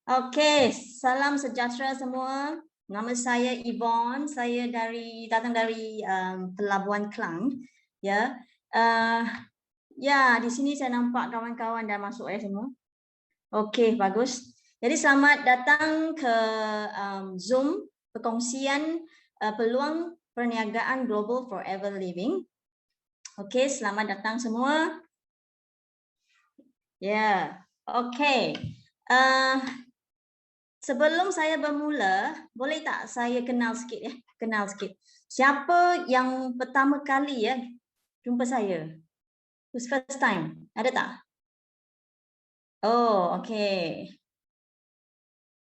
Okey, salam sejahtera semua. Nama saya Yvonne. Saya datang dari Pelabuhan Klang. Ya, ya di sini saya nampak kawan-kawan dah masuk semua. Okey, bagus. Jadi selamat datang ke Zoom perkongsian peluang perniagaan global forever living. Okey, selamat datang semua. Ya, okey. Sebelum saya bermula, boleh tak saya kenal sikit ya? Kenal sikit. Siapa yang pertama kali ya jumpa saya? Who's first time? Ada tak? Oh, okay.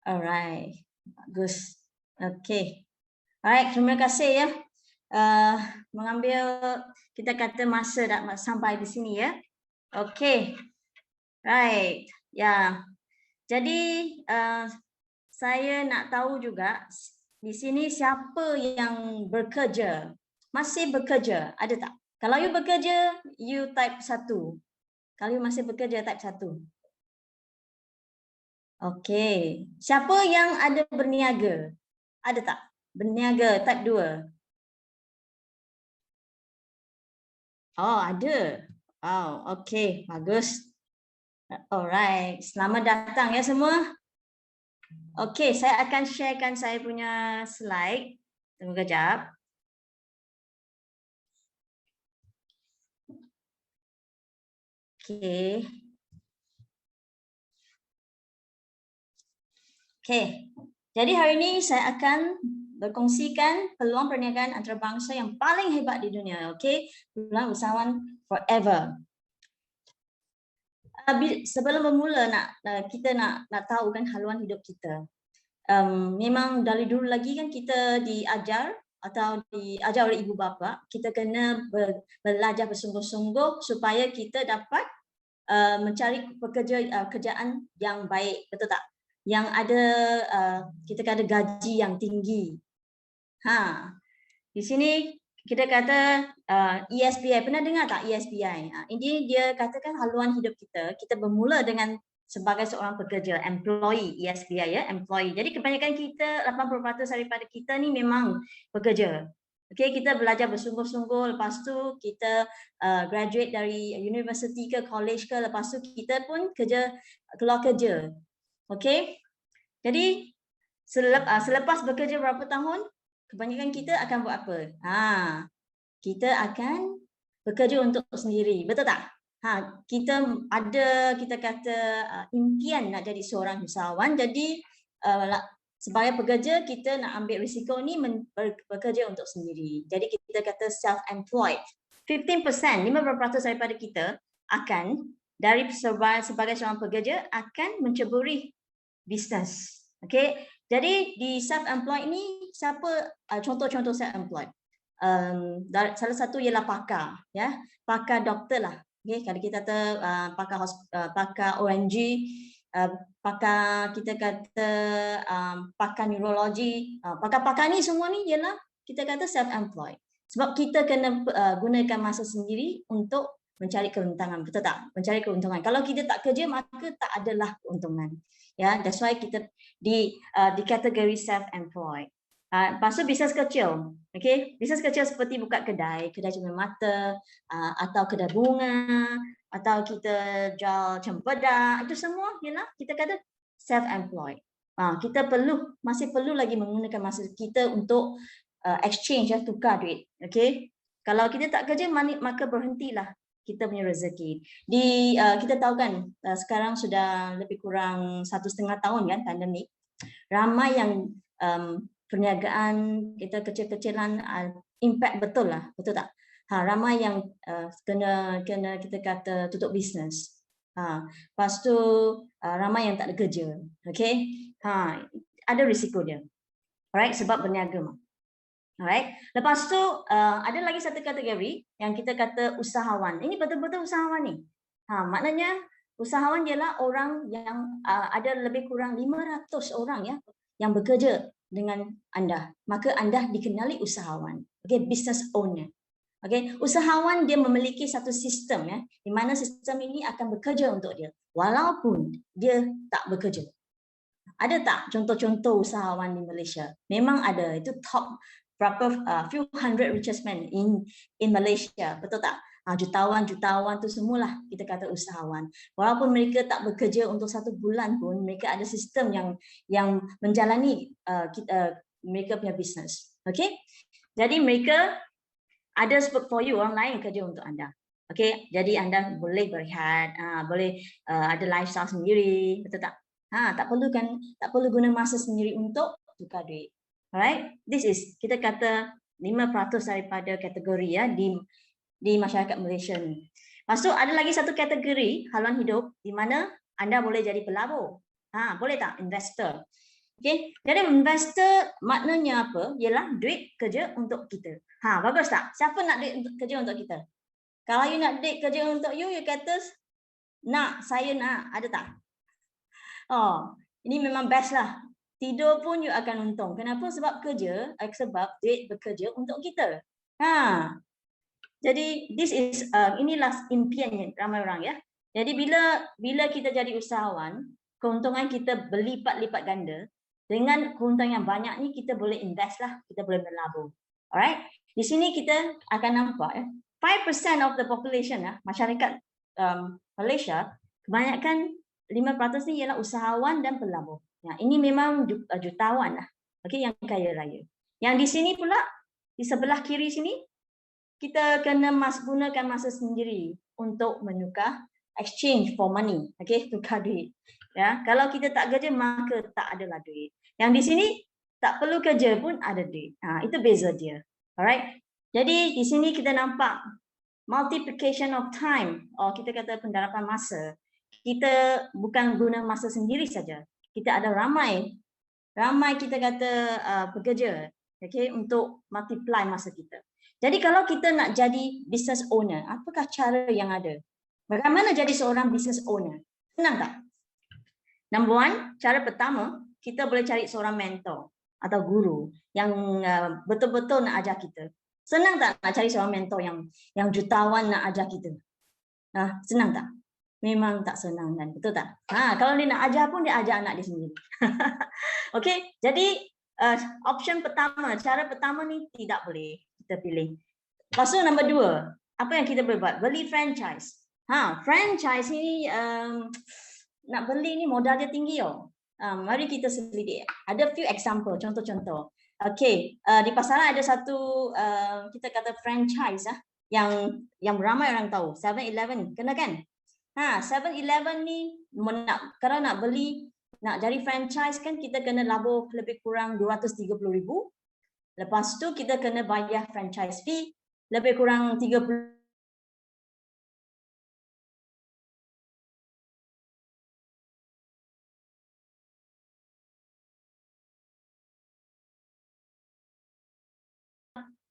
Alright. Bagus. Okay. Alright, terima kasih ya. Mengambil kita kata masa dah sampai di sini ya. Okay. Right. Ya. Jadi saya nak tahu juga di sini siapa yang bekerja, masih bekerja, ada tak? Kalau you bekerja, you type 1. Kalau you masih bekerja, type 1. Okey. Siapa yang ada berniaga? Ada tak? Berniaga, type 2. Oh, ada. Wow, okey, bagus. Alright, selamat datang ya semua. Okey, saya akan sharekan saya punya slide. Tunggu kejap. Okey. Okey. Jadi hari ini saya akan berkongsikan peluang perniagaan antarabangsa yang paling hebat di dunia. Okey, peluang usahawan forever. Sebelum bermula kita nak tahu kan haluan hidup kita. Memang dari dulu lagi kan kita diajar atau diajar oleh ibu bapa, kita kena belajar bersungguh-sungguh supaya kita dapat mencari kerjaan yang baik, betul tak? Yang ada kita kata gaji yang tinggi. Di sini kita kata ESPI. Pernah dengar tak ESPI? Ini dia katakan haluan hidup kita. Kita bermula dengan sebagai seorang pekerja, employee, ESPI ya, employee. Jadi kebanyakan kita, 80% daripada kita ni memang pekerja. Okay, kita belajar bersungguh-sungguh, lepas tu kita graduate dari university ke college ke, lepas tu kita pun keluar kerja. Okay, jadi selepas bekerja berapa tahun, kebanyakan kita akan buat apa? Kita akan bekerja untuk sendiri, betul tak? Kita ada, kita kata impian nak jadi seorang usahawan, jadi sebagai pekerja kita nak ambil risiko ni bekerja untuk sendiri. Jadi kita kata self-employed. 15% daripada kita akan dari sebagai seorang pekerja akan menceburi bisnes. Okay, jadi di self-employed ni siapa contoh-contoh self-employed? Salah satu ialah pakar, ya, pakar doktor lah. Okay, kalau kita kata pakar ONG, pakar kita kata pakar neurologi, pakar-pakar ni semua ni ialah kita kata self-employed. Sebab kita kena gunakan masa sendiri untuk mencari keuntungan, betul tak? Mencari keuntungan. Kalau kita tak kerja maka tak adalah keuntungan. Ya, that's why kita di kategori self-employed. Lepas tu bisnes kecil. Okay, bisnes kecil seperti buka kedai cermin mata, atau kedai bunga, atau kita jual cempedak, itu semua ialah kita kata self-employed. Kita masih perlu lagi menggunakan masa kita untuk exchange, tukar duit. Okay, kalau kita tak kerja maka berhentilah kita punya rezeki. Kita tahu kan sekarang sudah lebih kurang 1.5 tahun kan pandemik. Ramai yang perniagaan kita kecil-kecilan impact betul lah, betul tak? Ramai yang kena kita kata tutup bisnes. Lepas tu ramai yang tak ada kerja. Okay? Ada risiko dia. Alright, sebab berniaga. Alright. Lepas tu ada lagi satu kategori yang kita kata usahawan. Ini betul-betul usahawan ni. Maknanya usahawan ialah orang yang ada lebih kurang 500 orang ya yang bekerja dengan anda. Maka anda dikenali usahawan. Okay, business owner. Okay, usahawan dia memiliki satu sistem ya, di mana sistem ini akan bekerja untuk dia walaupun dia tak bekerja. Ada tak contoh-contoh usahawan di Malaysia? Memang ada. Itu top berapa few hundred richest men in Malaysia. Betul tak? Jutawan-jutawan tu semualah kita kata usahawan. Walaupun mereka tak bekerja untuk 1 bulan pun, mereka ada sistem yang menjalani mereka punya bisnes. Okay? Jadi mereka ada work for you, orang lain kerja untuk anda. Okay, jadi anda boleh berehat, boleh ada lifestyle sendiri, betul tak? Tak perlu guna masa sendiri untuk tukar duit. Alright, this is kita kata 5% daripada kategori ya di masyarakat Malaysia ni. Lepas tu ada lagi satu kategori haluan hidup di mana anda boleh jadi pelabur. Boleh tak? Investor. Okay, jadi investor maknanya apa? Ialah duit kerja untuk kita. Bagus tak? Siapa nak duit kerja untuk kita? Kalau you nak duit kerja untuk you kata nak, saya nak, ada tak? Ini memang best lah. Tidur pun you akan untung. Kenapa? Sebab kerja, sebab duit bekerja untuk kita. Jadi this is inilah impian ramai orang ya. Jadi bila kita jadi usahawan, keuntungan kita berlipat-lipat ganda. Dengan keuntungan yang banyak ni kita boleh invest lah, kita boleh berlabur. Alright. Di sini kita akan nampak 5% of the population masyarakat Malaysia, kebanyakan 5% ni ialah usahawan dan pelabur. Ini memang jutawan lah. Okay, yang kaya raya. Yang di sini pula di sebelah kiri sini kita kena gunakan masa sendiri untuk menukar exchange for money. Okay, tukar duit. Ya, kalau kita tak kerja maka tak adalah duit. Yang di sini tak perlu kerja pun ada duit. Itu beza dia. Alright. Jadi di sini kita nampak multiplication of time. Kita kata penggarapan masa. Kita bukan guna masa sendiri saja. Kita ada ramai kita kata pekerja, okay, untuk multiply masa kita. Jadi kalau kita nak jadi business owner, apakah cara yang ada? Bagaimana jadi seorang business owner? Senang tak? Number one, cara pertama, kita boleh cari seorang mentor atau guru yang betul-betul nak ajar kita. Senang tak nak cari seorang mentor yang jutawan nak ajar kita? Senang tak? Memang tak senang kan, betul tak? Kalau dia nak ajar pun dia ajar anak dia sendiri. Okay, jadi option pertama, cara pertama ni tidak boleh kita pilih. Lepas tu number 2, apa yang kita boleh buat? Beli franchise. Franchise ni nak beli ni modal dia tinggi . Mari kita selidik. Ada few example, contoh-contoh. Okay, di pasaran ada satu kita kata franchise yang ramai orang tahu, 7-Eleven, kena kan? 7-Eleven ni kalau nak beli, nak jadi franchise kan kita kena labur lebih kurang 230,000. Lepas tu kita kena bayar franchise fee lebih kurang 30.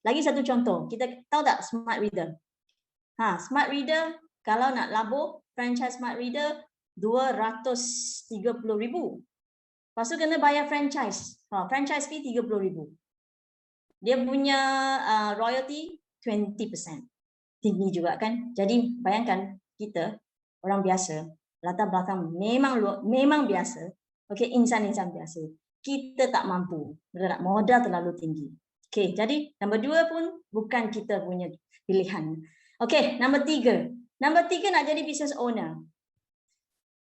Lagi satu contoh, kita tahu tak smart reader? Smart reader kalau nak labur franchise smart reader 230,000. Lepas tu kena bayar franchise. Franchise fee 30,000. Dia punya royalty 20%. Tinggi juga kan? Jadi bayangkan kita orang biasa, latar belakang memang biasa. Okay, insan-insan biasa. Kita tak mampu. Modal terlalu tinggi. Okay, jadi nombor 2 pun bukan kita punya pilihan. Okay, nombor 3. Nombor 3 nak jadi business owner.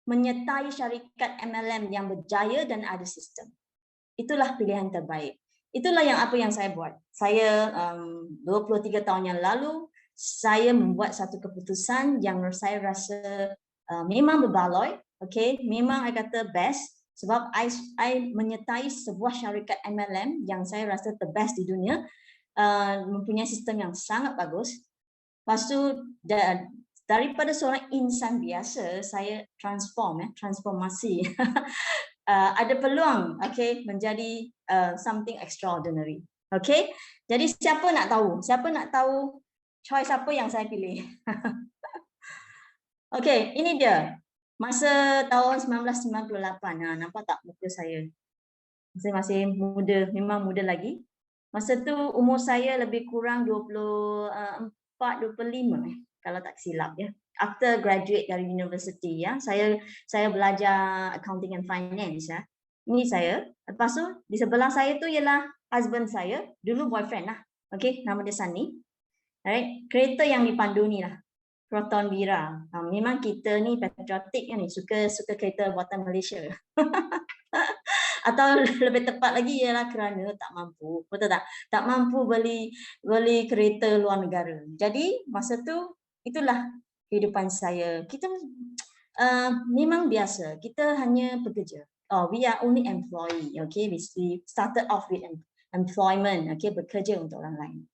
Menyertai syarikat MLM yang berjaya dan ada sistem. Itulah pilihan terbaik. Itulah apa yang saya buat. Saya 23 tahun yang lalu, saya membuat satu keputusan yang saya rasa memang berbaloi. Okay, memang saya kata best. Sebab I menyertai sebuah syarikat MLM yang saya rasa the-best di dunia, mempunyai sistem yang sangat bagus. Lepas tu, daripada seorang insan biasa, saya transformasi. Ada peluang, okay, menjadi something extraordinary. Okay, jadi siapa nak tahu? Siapa nak tahu choice apa yang saya pilih? Okay, ini dia. Masa tahun 1998, nampak tak muka saya? Saya masih muda, memang muda lagi. Masa tu umur saya lebih kurang 24-25 kalau tak silap ya. After graduate dari university ya, saya belajar accounting and finance ya. Ini saya. Lepas tu di sebelah saya tu ialah husband saya, dulu boyfriend lah. Okay, nama dia Sunny. Alright, kereta yang dipandu ni lah, Proton Bira. Memang kita ni patriotik kan ni, suka kereta buatan Malaysia. Atau lebih tepat lagi ialah kerana tak mampu, betul tak? Tak mampu beli kereta luar negara. Jadi masa tu itulah kehidupan saya. Kita memang biasa, kita hanya pekerja. We are only employee, okay? We started off with employment, okay? Bekerja untuk orang lain.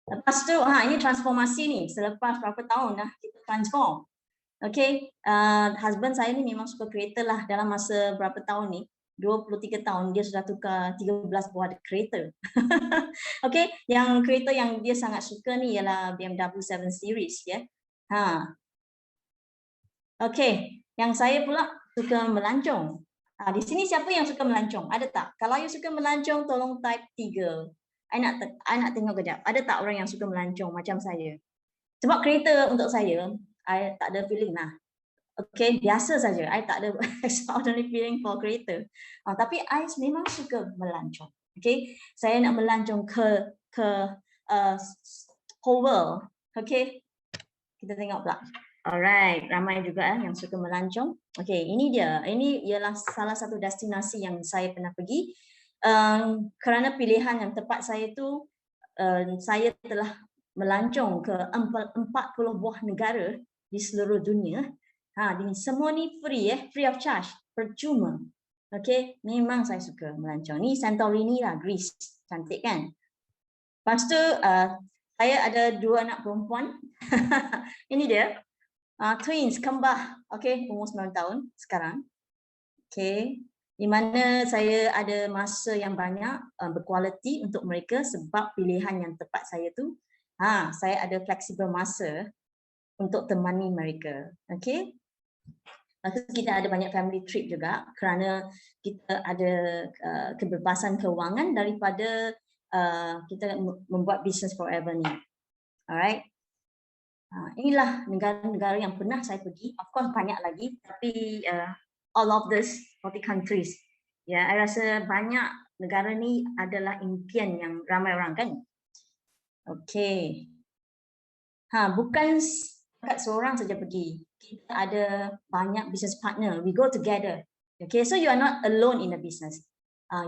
Lepas tu, ini transformasi ni. Selepas berapa tahun dah kita transform. Okay, husband saya ni memang suka kereta lah. Dalam masa berapa tahun ni, 23 tahun dia sudah tukar 13 buah kereta. Okay, yang kereta yang dia sangat suka ni ialah BMW 7 Series ya. Okay, yang saya pula suka melancong. Di sini siapa yang suka melancong? Ada tak? Kalau you suka melancong, tolong type 3. I nak tengok kejap. Ada tak orang yang suka melancong macam saya? Sebab kereta untuk saya, I tak ada feeling lah. Okay, biasa saja. I tak ada extraordinary feeling for kereta. Tapi I memang suka melancong. Okay, saya nak melancong ke whole world. Okay, kita tengok pula. Alright, ramai juga yang suka melancong. Okay, ini dia. Ini ialah salah satu destinasi yang saya pernah pergi. Kerana pilihan yang tepat saya tu, saya telah melancong ke 40 buah negara di seluruh dunia. Semua ni free free of charge, percuma. Okay, memang saya suka melancong. Ni Santorini lah, Greece. Cantik kan? Lepas tu, saya ada 2 anak perempuan. Ini dia. Twins, kembar. Okay, umur 9 tahun sekarang. Okay, di mana saya ada masa yang banyak berkualiti untuk mereka sebab pilihan yang tepat saya tu. Saya ada fleksibel masa untuk temani mereka. Okay. Lepas tu kita ada banyak family trip juga kerana kita ada kebebasan kewangan daripada kita membuat business forever ni. Alright. Inilah negara-negara yang pernah saya pergi. Of course banyak lagi, tapi all of this 40 countries. Ya, saya rasa banyak negara ni adalah impian yang ramai orang kan. Okay. Bukan seorang saja pergi. Kita ada banyak business partner. We go together. Okay, so you are not alone in the business.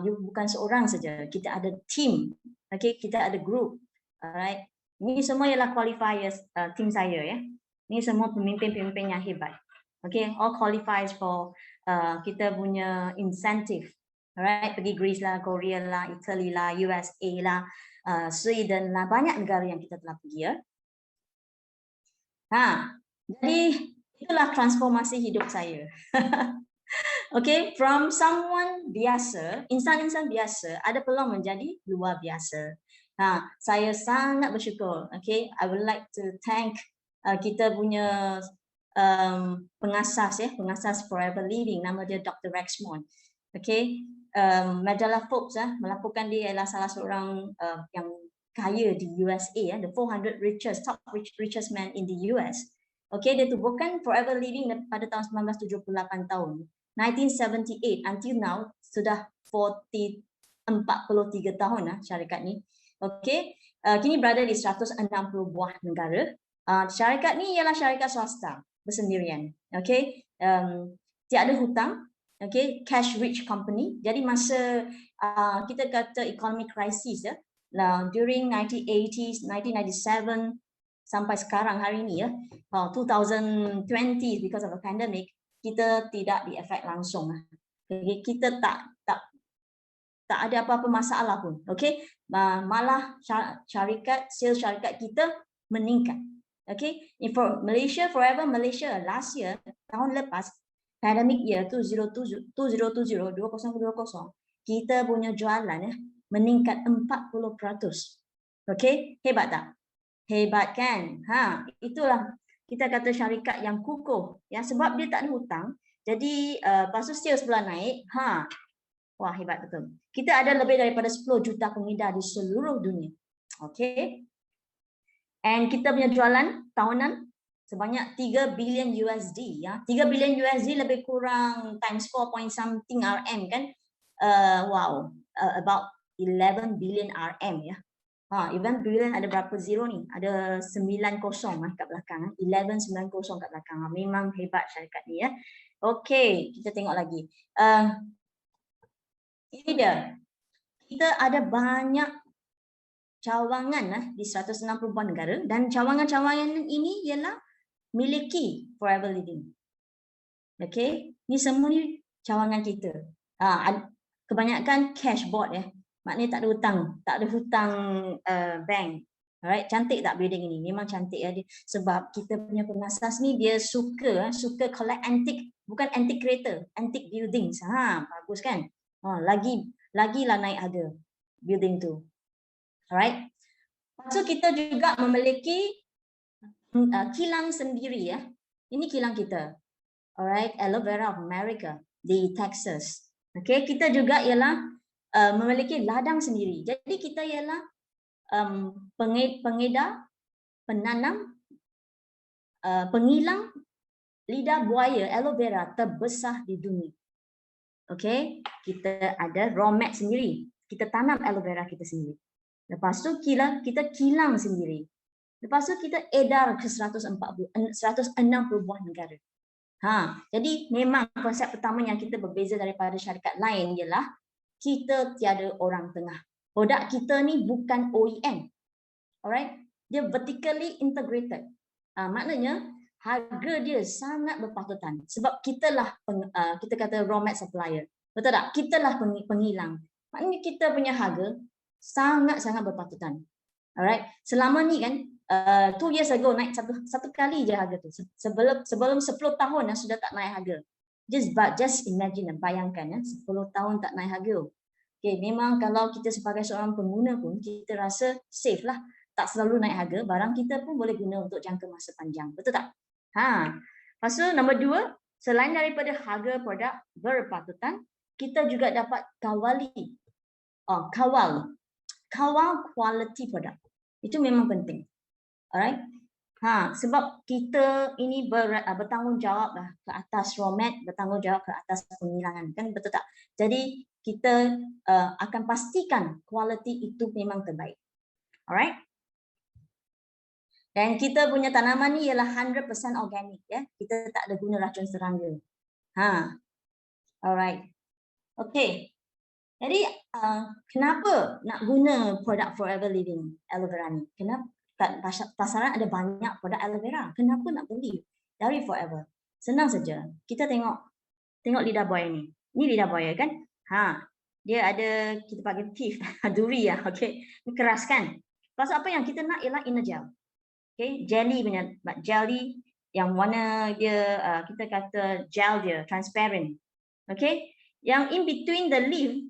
You bukan seorang saja. Kita ada team. Okay, kita ada group. Alright. Ini semua ialah qualifiers tim saya ya. Ini semua pemimpin-pemimpin yang hebat. Okay, all qualifies for kita punya incentive. Alright, pergi Greece lah, Korea lah, Italy lah, USA lah, Sweden lah, banyak negara yang kita telah pergi ya. Jadi itulah transformasi hidup saya. Okay, from someone biasa, insan-insan biasa, ada peluang menjadi luar biasa. Saya sangat bersyukur. Okay, I would like to thank kita punya pengasas pengasas Forever Living, nama dia Dr. Rexmond. Okay, majalah Forbes melaporkan dia adalah salah seorang yang kaya di USA, the 400 top richest man in the US. Okay, dia tubuhkan Forever Living pada tahun 1978 tahun. 1978 until now sudah 43 tahun syarikat ni. Okay, kini berada di 160 buah negara. Syarikat ni ialah syarikat swasta bersendirian. Okay, tiada hutang. Okay, cash rich company. Jadi masa kita kata economic crisis during 1980s, 1997 sampai sekarang hari ini 2020 because of the pandemic, kita tidak diefek langsung. Okay, kita tak ada apa-apa masalah pun. Okay, malah sales syarikat kita meningkat. Okay, for Malaysia Forever Malaysia last year, tahun lepas, pandemic year 2020, kita punya jualan meningkat 40%. Okay, hebat tak? Hebat kan? Itulah kita kata syarikat yang kukuh ya, sebab dia tak ada hutang. Jadi lepas tu sales pula naik. Wah, hebat betul. Kita ada lebih daripada 10 juta pengedar di seluruh dunia. Okay. And kita punya jualan tahunan sebanyak 3 bilion USD ya. 3 bilion USD lebih kurang times 4 point something RM kan. Wow, about 11 billion RM ya. 11 billion ada berapa zero ni? Ada 90 kat belakang. 1190 kat belakang. Memang hebat syarikat ni ya. Okey, kita tengok lagi. Ini dia. Kita ada banyak cawangan di 160 buah negara dan cawangan-cawangan ini ialah miliki Forever Living. Okey, ni semua ni cawangan kita. Kebanyakan cash board ya. Maknanya tak ada hutang, tak ada hutang bank. Alright, cantik tak building ini? Memang cantik ya. Sebab kita punya pengasas ni dia suka collect antique, bukan antique kereta, antique buildings. Bagus kan? Lagilah naik harga building tu. Alright. Lepas tu kita juga memiliki kilang sendiri ya. Ini kilang kita. Alright, Aloe Vera of America di Texas. Okay, kita juga ialah memiliki ladang sendiri. Jadi kita ialah pengedar, penanam, pengilang lidah buaya aloe vera terbesar di dunia. Okay, kita ada raw mat sendiri. Kita tanam aloe vera kita sendiri. Lepas tu kita kilang sendiri. Lepas tu kita edar ke 160 buah negara. Jadi memang konsep pertama yang kita berbeza daripada syarikat lain ialah kita tiada orang tengah. Produk kita ni bukan OEM. Alright? Dia vertically integrated. Maknanya harga dia sangat berpatutan sebab kitalah kita kata raw mat supplier. Betul tak? Kitalah pengilang. Maknanya kita punya harga sangat-sangat berpatutan. Alright? Selama ni kan 2 years ago naik satu kali je harga tu. Sebelum 10 tahun sudah tak naik harga. Just imagine, bayangkan 10 tahun tak naik harga. Okay, memang kalau kita sebagai seorang pengguna pun kita rasa safe lah. Tak selalu naik harga, barang kita pun boleh guna untuk jangka masa panjang. Betul tak? Lepas tu nombor 2, selain daripada harga produk berpatutan, kita juga dapat kawal quality produk. Itu memang penting. Alright? Sebab kita ini bertanggungjawab lah ke atas raw mat, bertanggungjawab ke atas pengilangan, kan betul tak? Jadi kita akan pastikan kualiti itu memang terbaik. Alright? Dan kita punya tanaman ni ialah 100% organik ya. Kita tak ada guna racun serangga. Alright. Okay. Jadi kenapa nak guna produk Forever Living aloe vera ni? Kenapa? Kat pasaran ada banyak produk aloe vera. Kenapa nak beli dari Forever? Senang saja. Kita tengok lidah buaya ni. Ini lidah buaya kan? Dia ada, kita panggil teeth, duri ya. Okay. Ini keras kan? Lepas apa yang kita nak ialah inner gel. Okay. Jelly punya, jelly yang warna dia, kita kata gel dia, transparent. Okay. Yang in between the leaf,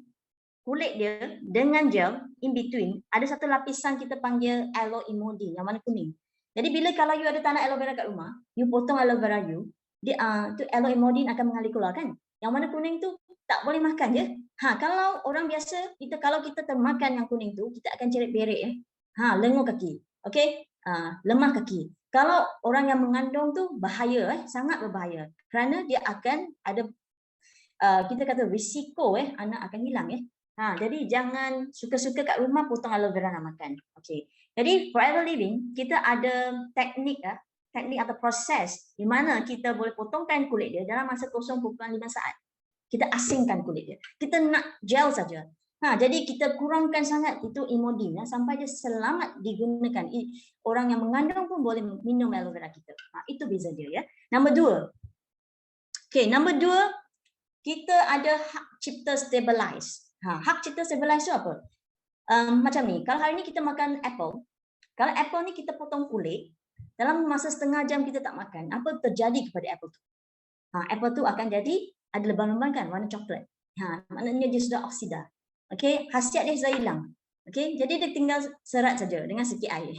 kulit dia dengan gel in between ada satu lapisan kita panggil aloe emodin yang warna kuning. Jadi bila kalau you ada tanah aloe vera kat rumah, you potong aloe vera you, dia tu aloe emodin akan mengalir keluar kan. Yang warna kuning tu tak boleh makan je. Kalau orang biasa kalau kita termakan yang kuning tu, kita akan cerit berik ya. Lengur kaki. Okey? Lemah kaki. Kalau orang yang mengandung tu bahaya sangat berbahaya. Kerana dia akan ada kita kata risiko anak akan hilang ya. Jadi jangan suka-suka kat rumah potong aloe vera nak makan. Okey. Jadi Forever Living kita ada teknik atau proses di mana kita boleh potongkan kulit dia dalam masa 0.5 saat. Kita asingkan kulit dia. Kita nak gel saja. Jadi kita kurangkan sangat itu emodin sampai dia selamat digunakan. Orang yang mengandung pun boleh minum aloe vera kita. Itu beza dia ya. Nombor 2. Okey, nombor 2 kita ada hak cipta stabilize. Hak cipta stabilize itu apa? Macam ni, kalau hari ni kita makan apple, kalau apple ni kita potong kulit, dalam masa setengah jam kita tak makan, apa terjadi kepada apple tu? Apple tu akan jadi ada lebam-lebam kan, warna coklat. Maknanya dia sudah oksida. Okey, khasiat dia sudah hilang. Okey, jadi dia tinggal serat saja dengan sikit air.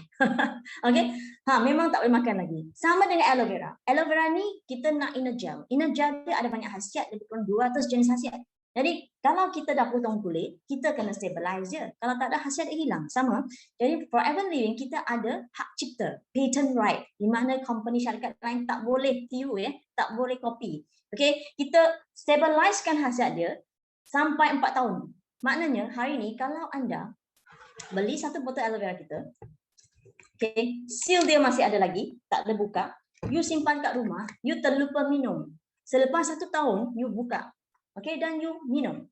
Okey, memang tak boleh makan lagi. Sama dengan aloe vera. Aloe vera ni kita nak inner gel. Inner gel dia ada banyak khasiat, lebih kurang 200 jenis khasiat. Jadi kalau kita dah potong kulit, kita kena stabilize je. Kalau tak ada, khasiat dia hilang. Sama. Jadi Forever Living kita ada hak cipta, patent right, di mana company syarikat lain tak boleh tiru, tak boleh copy. Okay, kita stabilizekan khasiat dia sampai 4 tahun. Maknanya hari ni kalau anda beli satu botol aloe vera kita, okay, seal dia masih ada lagi, tak ada buka, you simpan kat rumah, you terlupa minum. Selepas 1 tahun, you buka. Okay, dan you minum.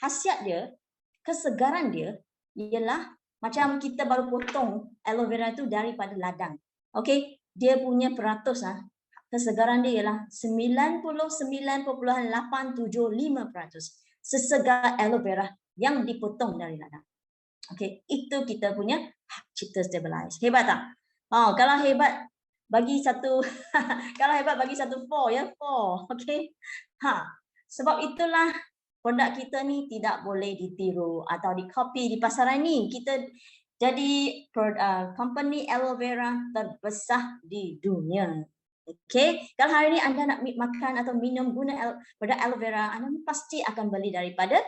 Khasiat dia, kesegaran dia ialah macam kita baru potong aloe vera tu daripada ladang. Okay, dia punya peratus kesegaran dia ialah 99.875%. Sesegar aloe vera yang dipotong dari ladang. Okay, itu kita punya hak cipta stabilize. Hebat tak? Oh, kalau hebat bagi satu kalau hebat bagi satu 4 ya, 4. Okay. Sebab itulah produk kita ni tidak boleh ditiru atau di-copy di pasaran ni. Kita jadi company aloe vera terbesar di dunia. Okay, kalau hari ni anda nak makan atau minum guna produk aloe vera, anda pasti akan beli daripada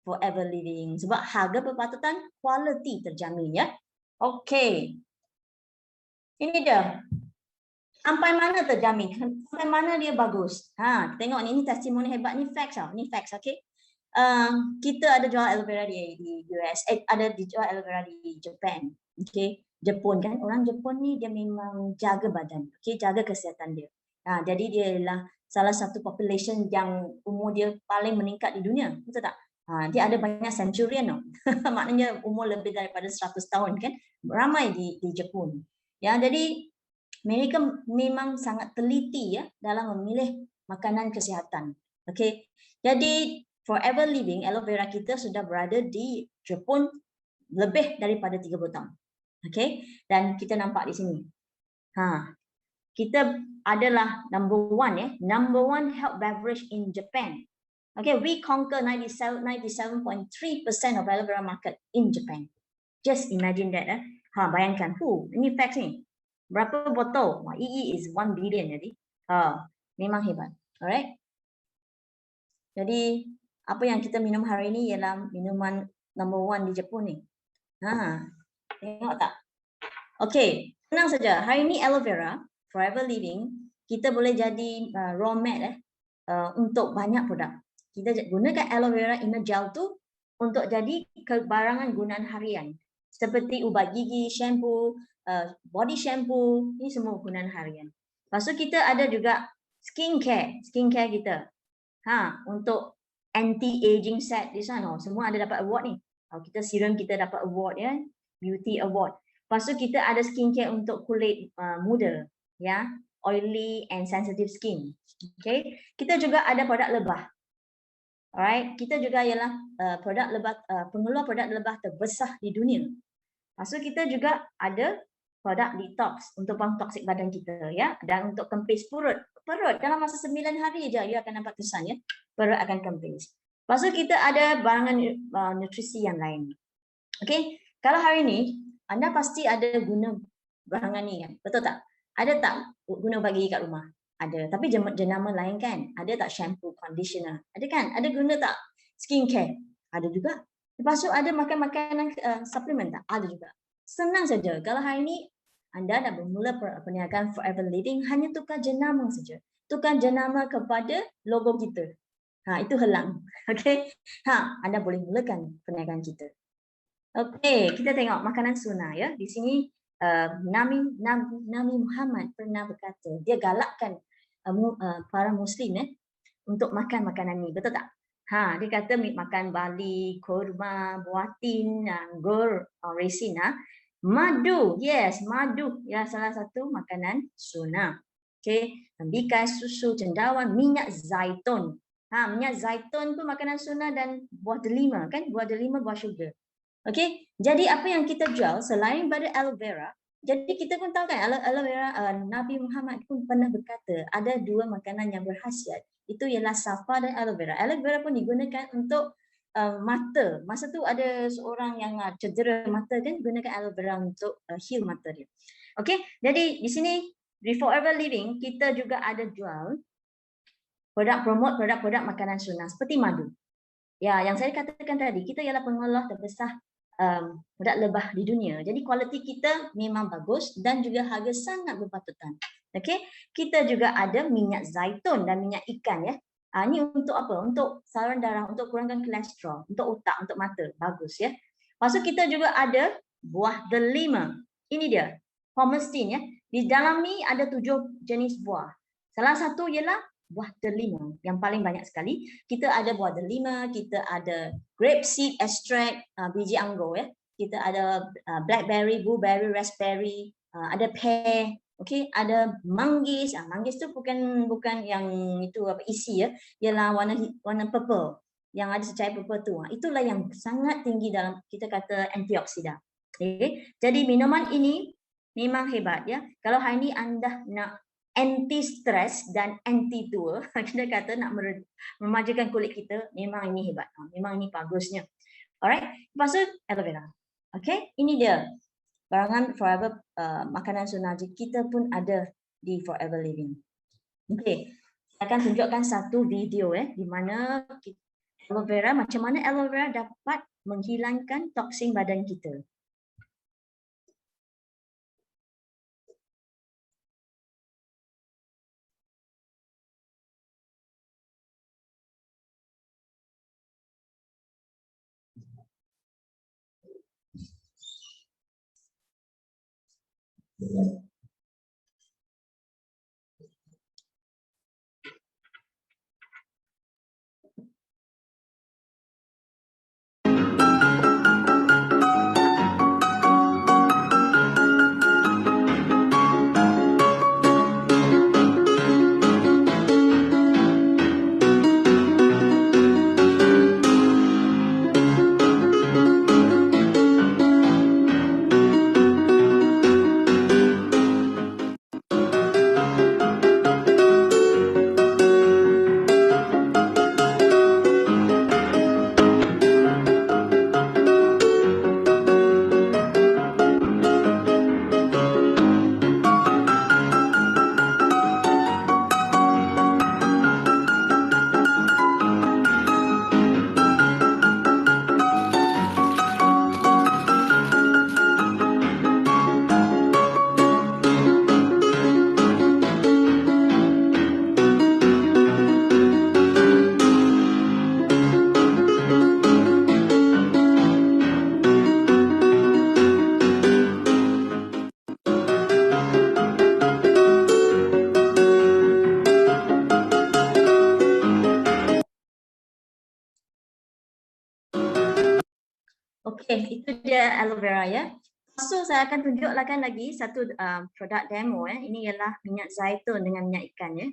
Forever Living. Sebab harga berpatutan, quality terjamin ya. Okay, ini dia. Sampai mana terjamin? Sampai mana dia bagus? Tengok ni testimoni hebat, ni facts tau. Ni facts, okay? Kita ada jual aloe vera di US, ada dijual aloe vera di Japan, okay? Jepun kan, orang Jepun ni dia memang jaga badan, okay? Jaga kesihatan dia. Jadi dia adalah salah satu population yang umur dia paling meningkat di dunia, betul tak? Dia ada banyak centurion tau. Maknanya umur lebih daripada 100 tahun kan, ramai di Jepun. Ya, jadi mereka memang sangat teliti ya dalam memilih makanan kesihatan. Okay, jadi Forever Living aloe vera kita sudah berada di Jepun lebih daripada 30 tahun. Okay, dan kita nampak di sini. Kita adalah number one health beverage in Japan. Okay, we conquer 97.3% of aloe vera market in Japan. Just imagine that. Bayangkan, ini facts ni. Berapa botol? EE is 1 billion jadi. Memang hebat. Alright. Jadi apa yang kita minum hari ini ialah minuman number 1 di Jepun ni. Tengok tak? Okay, senang saja. Hari ini aloe vera, Forever Living, kita boleh jadi raw mat untuk banyak produk. Kita gunakan aloe vera inner gel tu untuk jadi kebarangan gunaan harian. Seperti ubat gigi, shampoo, body shampoo, ini semua gunaan harian. Lepas tu kita ada juga skincare kita. Untuk anti-aging set di sana, semua ada dapat award ni. Kita serum kita dapat award ya, beauty award. Lepas tu kita ada skincare untuk kulit muda, ya, oily and sensitive skin. Okay, kita juga ada produk lebah. Alright, kita juga ialah produk lebah, pengeluar produk lebah terbesar di dunia. Lepas tu kita juga ada produk detox untuk buang toksik badan kita ya, dan untuk kempis perut dalam masa 9 hari je you akan nampak kesan ya, perut akan kempis. Lepas tu kita ada barangan nutrisi yang lain. Okey, kalau hari ni anda pasti ada guna barangan ni kan, betul tak? Ada tak guna bagi kat rumah? Ada, tapi jenama lain kan. Ada tak shampoo, conditioner? Ada kan? Ada guna tak skincare? Ada juga. Lepas tu ada makan makanan suplemen tak? Ada juga. Senang saja. Kalau hari ni anda dah bermula perniagaan Forever Living, hanya tukar jenama saja. Tukar jenama kepada logo kita. Itu helang. Okey. Anda boleh mulakan perniagaan kita. Okey, kita tengok makanan sunnah ya. Di sini Nabi Muhammad pernah berkata, dia galakkan para muslim untuk makan makanan ni, betul tak? Dia kata makan bali, kurma, buatin, anggur, resin, madu, yes, madu ya, salah satu makanan sunnah. Okey, tembikar, susu, cendawan, minyak zaitun. Minyak zaitun tu makanan sunnah, dan buah delima kan, buah delima, buah syurga. Okey, jadi apa yang kita jual selain pada aloe vera, jadi kita pun tahu kan aloe vera, Nabi Muhammad pun pernah berkata ada 2 makanan yang berkhasiat. Itu ialah safa dan aloe vera. Aloe vera pun digunakan untuk mata. Masa tu ada seorang yang cedera mata kan, gunakan aloe vera untuk heal mata dia. Okey, jadi di sini di Forever Living kita juga ada jual promote produk-produk makanan sunnah seperti madu. Ya, yang saya katakan tadi, kita ialah pengolah terbesar produk lebah di dunia. Jadi kualiti kita memang bagus dan juga harga sangat berpatutan. Okey, kita juga ada minyak zaitun dan minyak ikan ya. Ini untuk apa? Untuk saluran darah, untuk kurangkan kolesterol, untuk otak, untuk mata. Bagus ya. Lepas tu kita juga ada buah delima. Ini dia, pomestin ya. Di dalam ni ada 7 jenis buah. Salah satu ialah buah delima yang paling banyak sekali. Kita ada buah delima, kita ada grape seed extract, biji anggur ya. Kita ada blackberry, blueberry, raspberry, ada pear, okey, ada manggis. Manggis tu bukan yang itu apa isi ya, ialah warna purple yang ada secair purple tu. Itulah yang sangat tinggi dalam kita kata antioksidan. Okay. Jadi minuman ini memang hebat ya. Kalau hari ini anda nak anti stres dan anti tua, kita kata nak memajukan kulit kita, memang ini hebat. Memang ini bagusnya. Alright, lepas tu aloe vera. Okay, ini dia barangan Forever makanan Sunarji kita pun ada di Forever Living. Okay, saya akan tunjukkan satu video di mana aloe vera, macam mana aloe vera dapat menghilangkan toksin badan kita. Okey, itu dia aloe vera ya. So saya akan tunjukkan lagi satu produk demo ya. Ini ialah minyak zaitun dengan minyak ikan ya.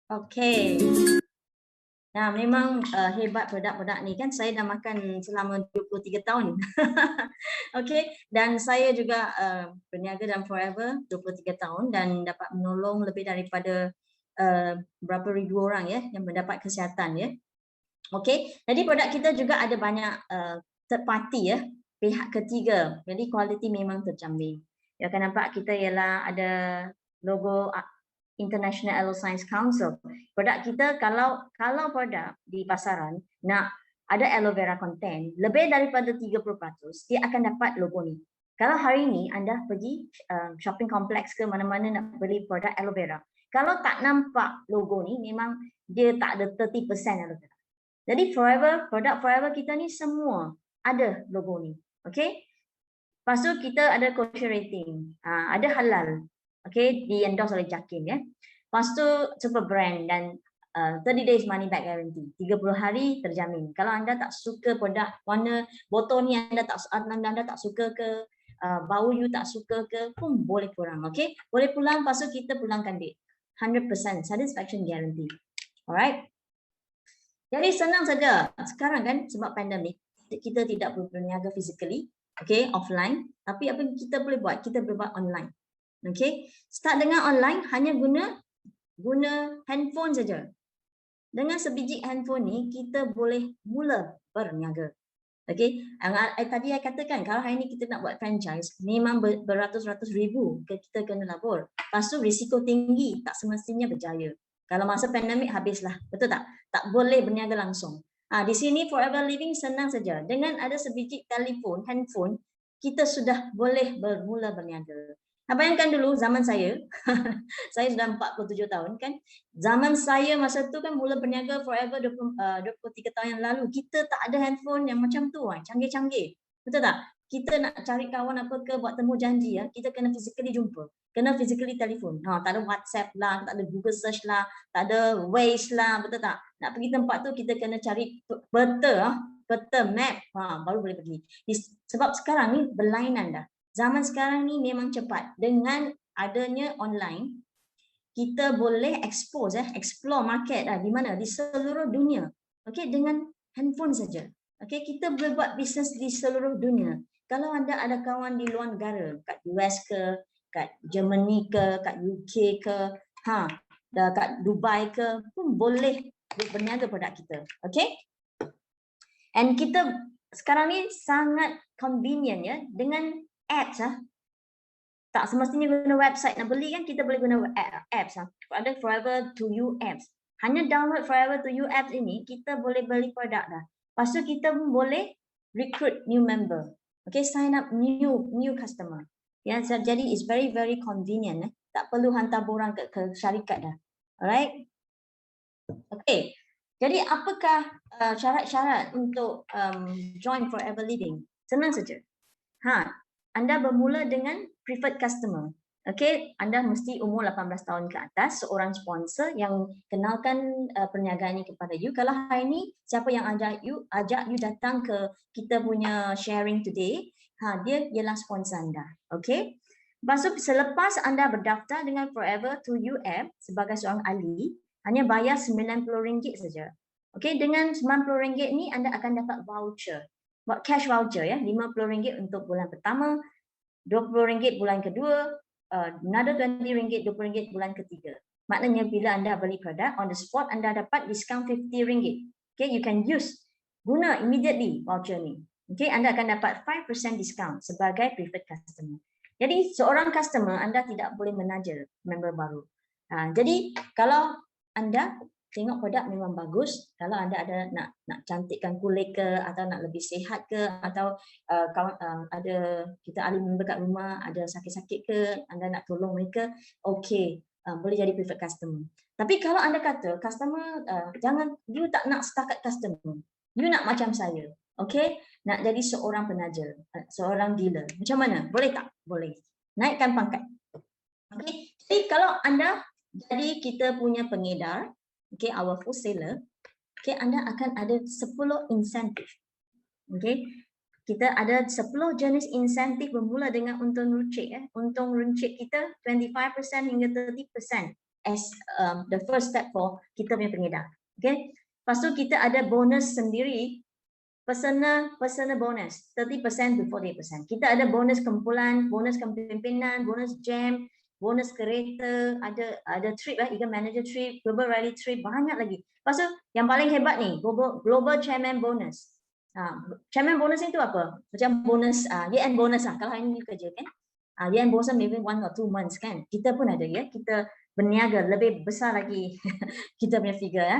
Okey. Nah, memang hebat produk-produk ni kan. Saya dah makan selama 23 tahun. Okey, dan saya juga berniaga dalam Forever 23 tahun dan dapat menolong lebih daripada berapa ribu orang ya yang mendapat kesihatan ya. Okey, jadi produk kita juga ada banyak third party ya, pihak ketiga. Jadi kualiti memang terjamin. Ya akan nampak kita ialah ada logo International Aloe Science Council. Produk kita kalau produk di pasaran nak ada aloe vera content, lebih daripada 30%, dia akan dapat logo ni. Kalau hari ini anda pergi shopping kompleks ke mana-mana nak beli produk aloe vera, kalau tak nampak logo ni, memang dia tak ada 30% aloe vera. Jadi produk forever kita ni semua ada logo ni. Okay? Lepas tu kita ada kosher rating, ada halal, okay, di endorse oleh JAKIM ya. Lepas tu super brand dan 30 days money back guarantee, 30 hari terjamin. Kalau anda tak suka produk warna botol ni, anda tak suka ke, bau you tak suka ke, pun boleh kurang, okay? Boleh pulang, lepas tu kita pulangkan duit. 100% satisfaction guarantee. Alright? Jadi senang saja. Sekarang kan sebab pandemik, kita tidak berniaga physically. Okay, offline. Tapi apa yang kita boleh buat? Kita boleh buat online. Okay, start dengan online, hanya guna handphone saja. Dengan sebiji handphone ni, kita boleh mula berniaga. Okay, tadi saya katakan, kalau hari ni kita nak buat franchise, memang beratus-ratus ribu kita kena labur. Lepas tu risiko tinggi, tak semestinya berjaya. Kalau masa pandemik, habislah. Betul tak? Tak boleh berniaga langsung. Di sini Forever Living senang saja. Dengan ada sebiji telefon, handphone, kita sudah boleh bermula berniaga. Bayangkan dulu zaman saya, saya sudah 47 tahun kan. Zaman saya masa tu kan mula berniaga Forever 23 tahun yang lalu. Kita tak ada handphone yang macam tu, canggih-canggih. Betul tak? Kita nak cari kawan apa ke, buat temu janji, kita kena physically jumpa. Kena physically telefon. Tak ada WhatsApp lah, tak ada Google search lah, tak ada Waze lah, betul tak? Nak pergi tempat tu kita kena cari peta map, baru boleh pergi. Sebab sekarang ni berlainan dah. Zaman sekarang ni memang cepat. Dengan adanya online, kita boleh explore market di mana? Di seluruh dunia. Okay, dengan handphone saja. Okay, kita boleh buat bisnes di seluruh dunia. Kalau anda ada kawan di luar negara, kat US ke, kat Germany ke, kat UK ke, kat Dubai ke, pun boleh berniaga produk kita. Okay? And kita sekarang ni sangat convenient ya, dengan apps. Tak semestinya guna website nak beli kan, kita boleh guna apps. Ada Forever to You apps. Hanya download Forever to You apps ini, kita boleh beli produk dah. Lepas tu kita pun boleh recruit new member. Okay, sign up new customer. Ya, jadi it's very convenient. Tak perlu hantar borang ke syarikat dah. Alright. Okay. Jadi apakah syarat-syarat untuk join Forever Living? Senang saja. Anda bermula dengan preferred customer. Okay, anda mesti umur 18 tahun ke atas, seorang sponsor yang kenalkan perniagaan ini kepada you. Kalau hari ini siapa yang ajak you datang ke kita punya sharing today, dia ialah sponsor anda. Okay. Lepas tu selepas anda berdaftar dengan Forever to You app sebagai seorang ahli, hanya bayar RM90 saja. Okay, dengan RM90 ni anda akan dapat voucher. Buat cash voucher ya, RM50 untuk bulan pertama, RM20 bulan kedua, another RM20, RM20 bulan ketiga. Maknanya bila anda beli produk, on the spot anda dapat diskaun RM50. Okay, you can guna immediately voucher ni. Okay, anda akan dapat 5% diskaun sebagai preferred customer. Jadi seorang customer anda tidak boleh menaja member baru. Jadi kalau anda tengok produk memang bagus, kalau anda ada nak cantikkan kulit ke, atau nak lebih sihat ke, atau ada kita ahli member kat rumah ada sakit-sakit ke, anda nak tolong mereka, okey, boleh jadi preferred customer. Tapi kalau anda kata customer, jangan, you tak nak setakat customer, you nak macam saya, okey, nak jadi seorang penaja, seorang dealer, macam mana? Boleh tak? Boleh. Naikkan pangkat. Okey, jadi kalau anda jadi kita punya pengedar, okay, our wholesaler, okay, anda akan ada 10 insentif. Okay, kita ada 10 jenis insentif bermula dengan untung runcit. Untung runcit kita 25% hingga 30% as the first step for kita punya pengedar. Okay, lepas tu kita ada bonus sendiri, personal bonus 30% to 40%. Kita ada bonus kumpulan, bonus kepimpinan, bonus jam, bonus kereta, ada trip Eagle Manager trip, Global Rally trip, banyak lagi. Lepas tu yang paling hebat ni, Global Chairman Bonus. Chairman Bonus itu apa? Macam bonus, year-end bonus lah. Kalau hari ni kerja kan, year-end bonus maybe 1 or 2 months kan. Kita pun ada ya, kita berniaga lebih besar lagi kita punya figure ya.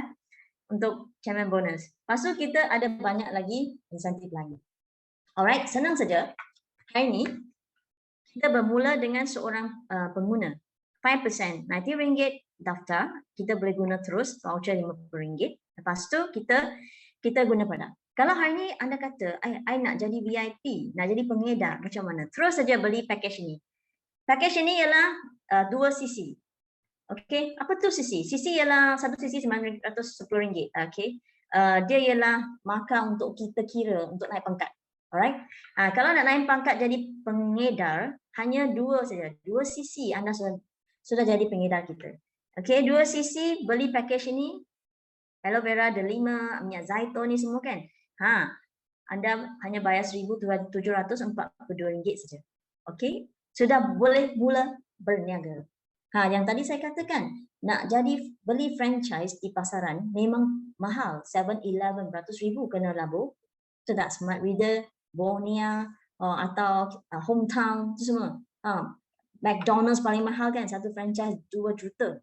untuk chairman bonus. Lepas tu kita ada banyak lagi insentif lain. Alright, senang saja. Hari ini kita bermula dengan seorang pengguna. 5%, RM90 daftar, kita boleh guna terus voucher RM50. Lepas tu kita guna produk. Kalau hari ini anda kata, I nak jadi VIP, nak jadi pengedar, macam mana? Terus saja beli package ini. Package ini ialah 2 cc. Okey, apa tu cc? Cc ialah 1 cc RM910. Okey. Dia ialah markah untuk kita kira untuk naik pangkat. Alright. Kalau nak naik pangkat jadi pengedar, hanya 2 saja. 2 cc anda sudah jadi pengedar kita. Okey, 2 cc beli package ini. Aloe vera, delima, minyak zaitun ni semua kan. Anda hanya bayar RM1,742 saja. Okey, sudah boleh mula berniaga. Yang tadi saya katakan, nak jadi beli franchise di pasaran memang mahal. 7-Eleven beratus ribu kena labu. Itu tak Smart Reader, Bonia atau Hometown itu semua. McDonald's paling mahal kan, satu franchise 2 juta.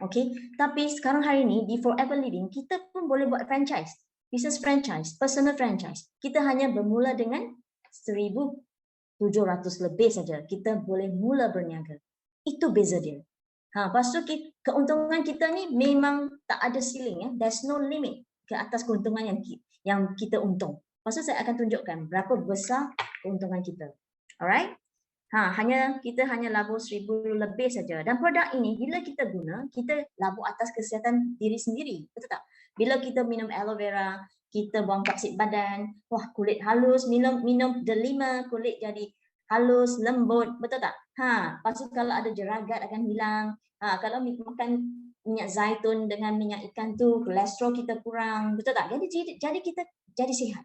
Okey, tapi sekarang hari ini di Forever Living kita pun boleh buat franchise. Business franchise, personal franchise. Kita hanya bermula dengan 1,700 lebih saja. Kita boleh mula berniaga. Itu beza dia. Lepas tu keuntungan kita ni memang tak ada ceiling ya. There's no limit ke atas keuntungan yang kita untung. Lepas tu saya akan tunjukkan berapa besar keuntungan kita. Alright? Kita hanya labur 1,000 lebih saja. Dan produk ini bila kita guna, kita labur atas kesihatan diri sendiri. Betul tak? Bila kita minum aloe vera, kita buang toksit badan, kulit halus, minum delima, kulit jadi halus, lembut, betul tak? Lepas tu kalau ada jeragat akan hilang. Kalau makan minyak zaitun dengan minyak ikan tu, kolesterol kita kurang, betul tak? Jadi kita jadi sihat.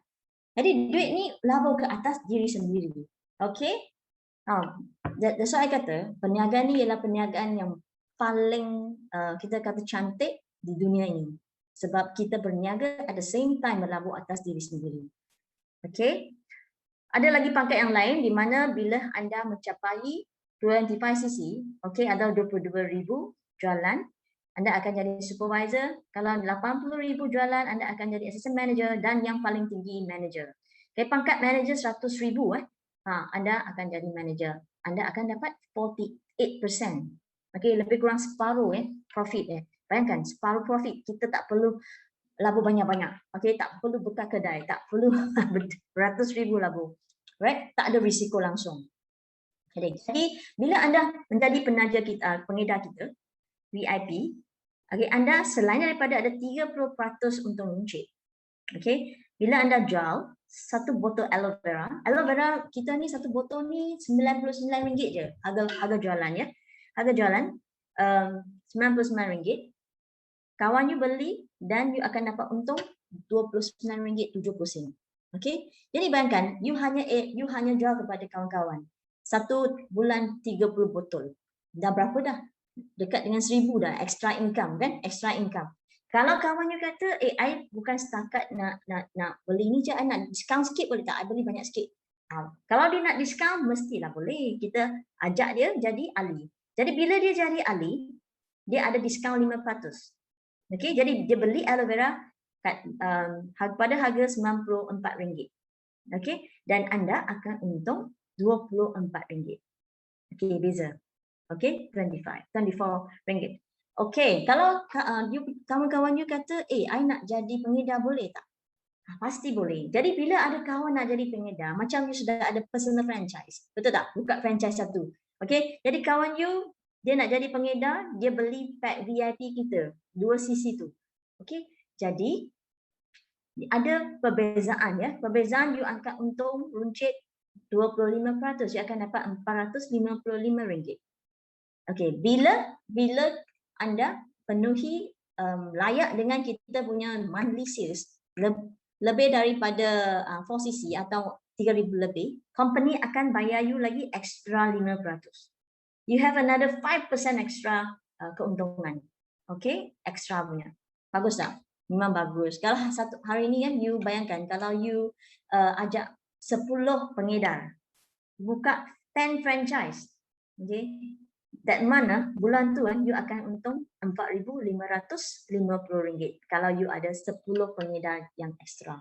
Jadi duit ni labur ke atas diri sendiri. Okay? That's why I kata, perniagaan ni ialah perniagaan yang paling kita kata cantik di dunia ini. Sebab kita berniaga at the same time melabur atas diri sendiri. Okay? Ada lagi pangkat yang lain di mana bila anda mencapai 25cc, okay, atau 22,000 jualan, anda akan jadi supervisor. Kalau 80,000 jualan, anda akan jadi assistant manager dan yang paling tinggi manager. Okay, pangkat manager 100,000 anda akan jadi manager. Anda akan dapat 48%. Okay, lebih kurang separuh profit. Bayangkan, separuh profit. Kita tak perlu labur banyak-banyak. Okay, tak perlu buka kedai, tak perlu beratus ribu labur. Right? Tak ada risiko langsung. Jadi bila anda menjadi pengedar kita, VIP, okay, anda selain daripada ada 30% untung runcit. Okay, bila anda jual satu botol aloe vera kita ni satu botol ni RM99 je harga jualan ya. Harga jualan RM99. Kawan you beli dan you akan dapat untung RM29.70. Okay, jadi bayangkan you hanya jual kepada kawan-kawan. Satu bulan 30 botol. Dah berapa dah? Dekat dengan 1,000 dah extra income kan? Extra income. Kalau kawan you kata, I bukan setakat nak beli ni je, I nak diskaun sikit boleh tak? I beli banyak sikit. Kalau dia nak diskaun, mestilah boleh. Kita ajak dia jadi ahli. Jadi bila dia jadi ahli, dia ada diskaun 5%. Okay, jadi dia beli aloe vera pada harga RM94. Okay, dan anda akan untung RM24. Okay, beza. Okay, RM24. Okay, kalau kawan-kawan you kata, I nak jadi pengedar boleh tak? Pasti boleh. Jadi bila ada kawan nak jadi pengedar, macam you sudah ada personal franchise. Betul tak? Buka franchise satu. Okay, jadi kawan you, dia nak jadi pengedar, dia beli pack VIP kita, 2 cc tu. Okay, jadi ada perbezaan ya. Perbezaan you angkat untung runcit 25%, you akan dapat RM455. Okay, bila anda penuhi layak dengan kita punya monthly sales lebih daripada 4cc atau 3,000 lebih, company akan bayar you lagi extra 5%. You have another 5% extra keuntungan. Okay, extra punya. Bagus tak? Memang bagus. Kalau hari ini kan you bayangkan kalau you ajak 10 pengedar buka 10 franchise. Okay, that mana bulan tu you akan untung RM4,550 kalau you ada 10 pengedar yang ekstra.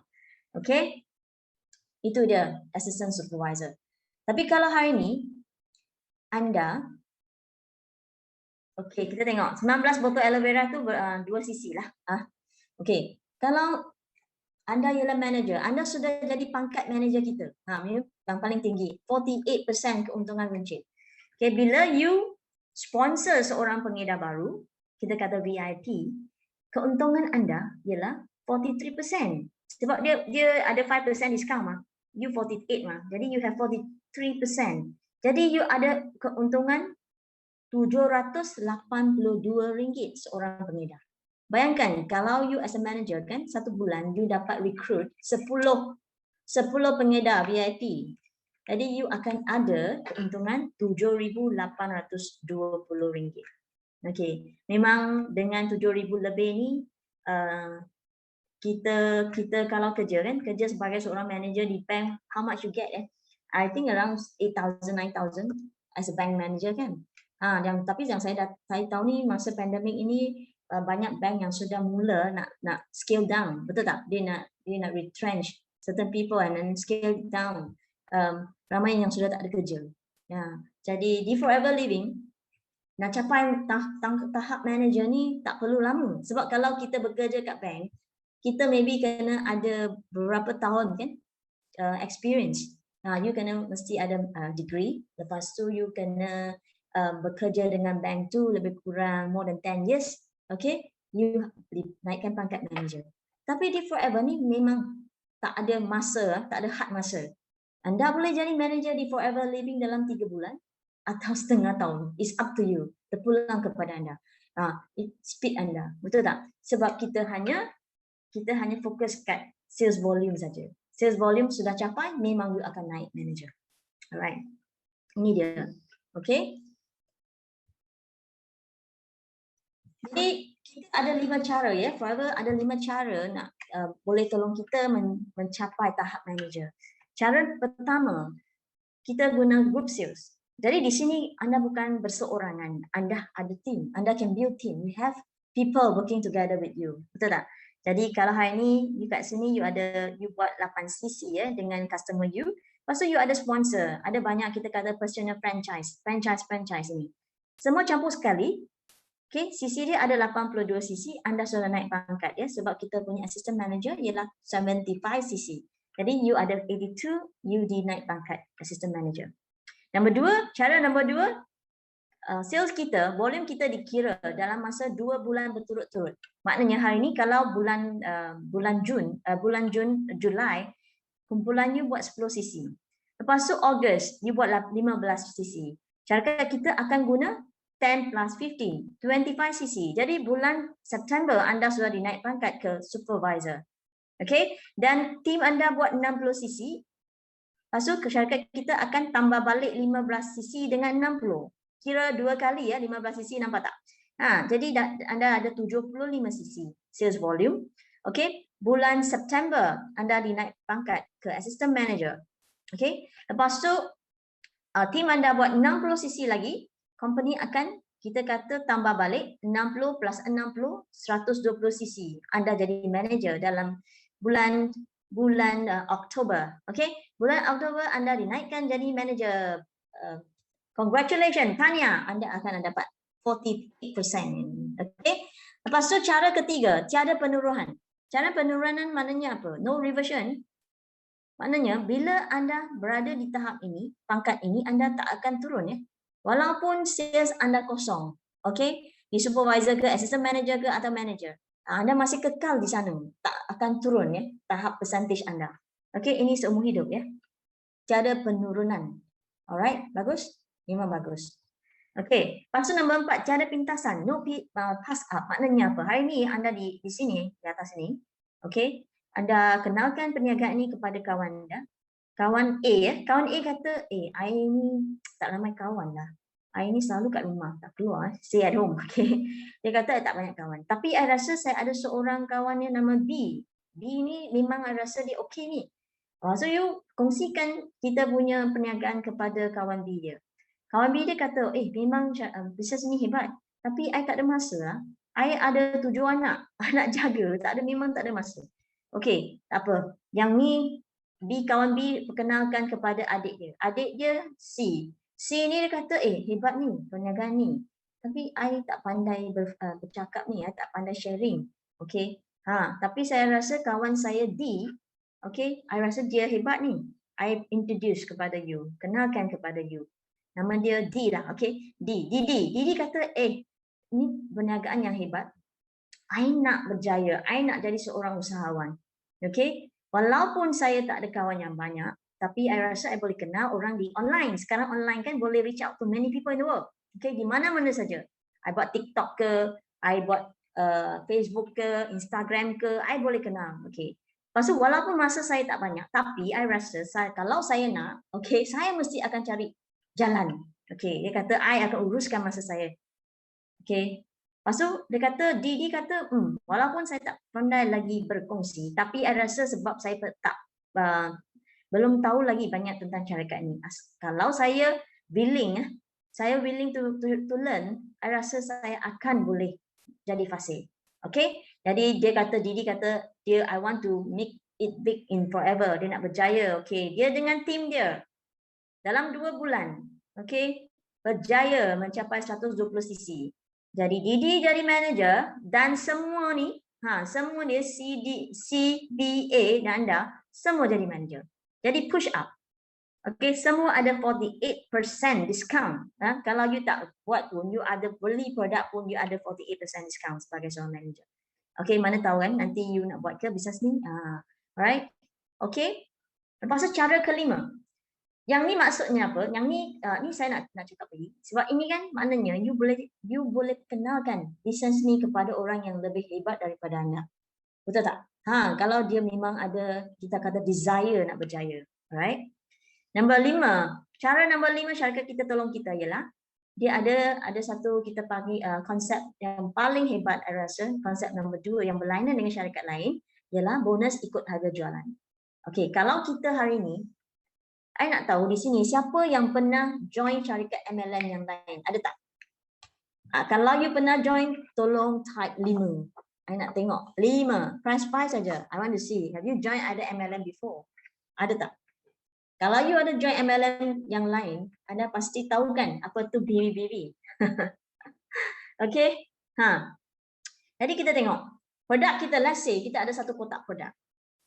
Okay, itu dia assistant supervisor. Tapi kalau hari ni anda, okay, kita tengok 19 botol aloe vera tu 2 sisi lah. Okay, kalau anda ialah manager, anda sudah jadi pangkat manager kita. Yang paling tinggi, 48% keuntungan runcit. Okay, bila you sponsor seorang pengedar baru, kita kata VIP, keuntungan anda ialah 43%. Sebab dia ada 5% discount mah. You 48 mah. Jadi you have 43%. Jadi you ada keuntungan RM782 seorang pengedar. Bayangkan kalau you as a manager kan, satu bulan you dapat recruit 10 pengedar VIP. Jadi you akan ada keuntungan RM7,820. Okay, memang dengan 7,000 lebih ni kita kalau kerja kan, kerja sebagai seorang manager di bank, how much you get I think around 8,000, 9,000 as a bank manager kan. Tapi yang saya tahu ni masa pandemik ini banyak bank yang sudah mula nak scale down, betul tak? Dia nak retrench certain people and then scale down. Ramai yang sudah tak ada kerja. Jadi di Forever Living nak capai tahap manager ni tak perlu lama. Sebab kalau kita bekerja kat bank, kita maybe kena ada beberapa tahun kan experience. You kena mesti ada degree. Lepas tu you kena bekerja dengan bank tu lebih kurang more than 10 years. Okay, you naikkan pangkat manager. Tapi di Forever ni memang tak ada masa, tak ada had masa. Anda boleh jadi manager di Forever Living dalam 3 bulan atau setengah tahun. It's up to you. Terpulang kepada anda. Speed anda. Betul tak? Sebab kita hanya fokus kat sales volume saja. Sales volume sudah capai, memang you akan naik manager. Alright. Ini dia. Okay. Jadi kita ada 5 cara ya. Forever ada 5 cara nak boleh tolong kita mencapai tahap manager. Cara pertama, kita guna group sales. Jadi di sini anda bukan berseorangan, anda ada team, anda can build team. You have people working together with you. Betul tak? Jadi kalau hari ni you kat sini you buat 8 sisi ya dengan customer you. Lepas tu you ada sponsor, ada banyak kita kata personal franchise ini. Semua campur sekali. Okay, sisi dia ada 82 sisi, anda sudah naik pangkat ya sebab kita punya assistant manager ialah 75 sisi. Jadi you ada 82, you dinaik pangkat assistant manager. Cara nombor 2, sales kita, volume kita dikira dalam masa 2 bulan berturut-turut. Maknanya hari ni kalau bulan Julai, kumpulan you buat 10 sisi. Lepas tu Ogos, you buat 15 sisi. Cara kita akan guna 10 plus 15, 25 sisi. Jadi bulan September anda sudah dinaik pangkat ke supervisor. Okay, dan tim anda buat 60 sisi. Lepas tu syarikat kita akan tambah balik 15 sisi dengan 60. Kira 2 kali ya, 15 sisi, nampak tak? Jadi anda ada 75 sisi sales volume. Okay, bulan September anda dinaik pangkat ke assistant manager. Okay, lepas tu tim anda buat 60 sisi lagi. Company akan kita kata tambah balik 60 plus 60, 120 sisi. Anda jadi manager dalam bulan Oktober. Okay, bulan Oktober anda dinaikkan jadi manager. Congratulations, tahniah, anda akan dapat 48%. Okay, lepas tu cara ketiga, tiada penurunan. Cara penurunan maknanya apa? No reversion. Maknanya bila anda berada di tahap ini, pangkat ini, anda tak akan turun ya. Walaupun sales anda kosong, okay, di supervisor ke, assistant manager ke atau manager, anda masih kekal di sana, tak akan turun ya tahap percentage anda. Okay, ini seumur hidup ya. Tiada penurunan. Alright, bagus? Memang bagus. Okay, lepas tu nombor 4, cara pintasan. No pass up. Maknanya apa? Hari ni anda di sini, di atas ni, okay, anda kenalkan perniagaan ini kepada kawan anda. Kawan A ya, kawan A kata, I ni tak ramai kawan lah. I ni selalu kat rumah, tak keluar, stay at home. Okay. Dia kata tak banyak kawan. Tapi I rasa saya ada seorang kawan yang nama B. B ni memang I rasa dia okey ni. So you kongsikan kita punya perniagaan kepada kawan B dia. Kawan B dia kata, memang bisnes ni hebat, tapi I tak ada masa lah. I ada 7 anak, anak jaga, memang tak ada masa. Okey, tak apa. Yang ni kawan B perkenalkan kepada adik dia. Adik dia C. C ni dia kata, hebat ni perniagaan ni. Tapi I tak pandai bercakap ni, I tak pandai sharing. Okey. Tapi saya rasa kawan saya D, okey, I rasa dia hebat ni. I introduce kepada you, kenalkan kepada you. Nama dia D lah, okey. Didi kata, ni perniagaan yang hebat. I nak berjaya, I nak jadi seorang usahawan. Okey. Walaupun saya tak ada kawan yang banyak, tapi I rasa I boleh kenal orang di online. Sekarang online kan boleh reach out to many people in the world. Okey, di mana-mana saja. I buat TikTok ke, I buat Facebook ke, Instagram ke, I boleh kenal. Okey. Lepas tu walaupun masa saya tak banyak, tapi I rasa kalau saya nak, okey, saya mesti akan cari jalan. Okey, dia kata I akan uruskan masa saya. Okey. Lepas tu dia kata, Didi kata, walaupun saya tak pandai lagi berkongsi, tapi I rasa sebab saya belum tahu lagi banyak tentang syarikat ni. Kalau saya willing to learn, I rasa saya akan boleh jadi fasih. Okay? Jadi Didi kata, I want to make it big in forever. Dia nak berjaya. Okay? Dia dengan tim dia dalam 2 bulan, okay, berjaya mencapai 120 cc. Jadi Didi jadi manager dan semua ni, semua dia CBA dan anda semua jadi manager. Jadi push up. Okay, semua ada 48% discount. Kalau you tak buat pun, you ada beli produk pun, you ada 48% discount sebagai seorang manager. Okay, mana tahu kan nanti you nak buat ke bisnes ni. Alright. Okay. Lepas tu cara kelima. Yang ni maksudnya apa? Yang ni saya nak cakap lagi. Sebab ini kan maknanya you boleh kenalkan bisnes ni kepada orang yang lebih hebat daripada anda. Betul tak? Kalau dia memang ada, kita kata desire nak berjaya. Alright? Nombor 5. Cara nombor 5 syarikat kita tolong kita ialah dia ada satu kita panggil konsep yang paling hebat saya rasa. Konsep nombor 2 yang berlainan dengan syarikat lain ialah bonus ikut harga jualan. Okey, kalau kita hari ni I nak tahu di sini siapa yang pernah join syarikat MLM yang lain. Ada tak? Kalau you pernah join, tolong type 5. I nak tengok. 5. Press 5 saja. I want to see. Have you joined ada MLM before? Ada tak? Kalau you ada join MLM yang lain, anda pasti tahu kan apa tu BB. Okay? Jadi kita tengok. Produk kita, let's say, kita ada satu kotak produk.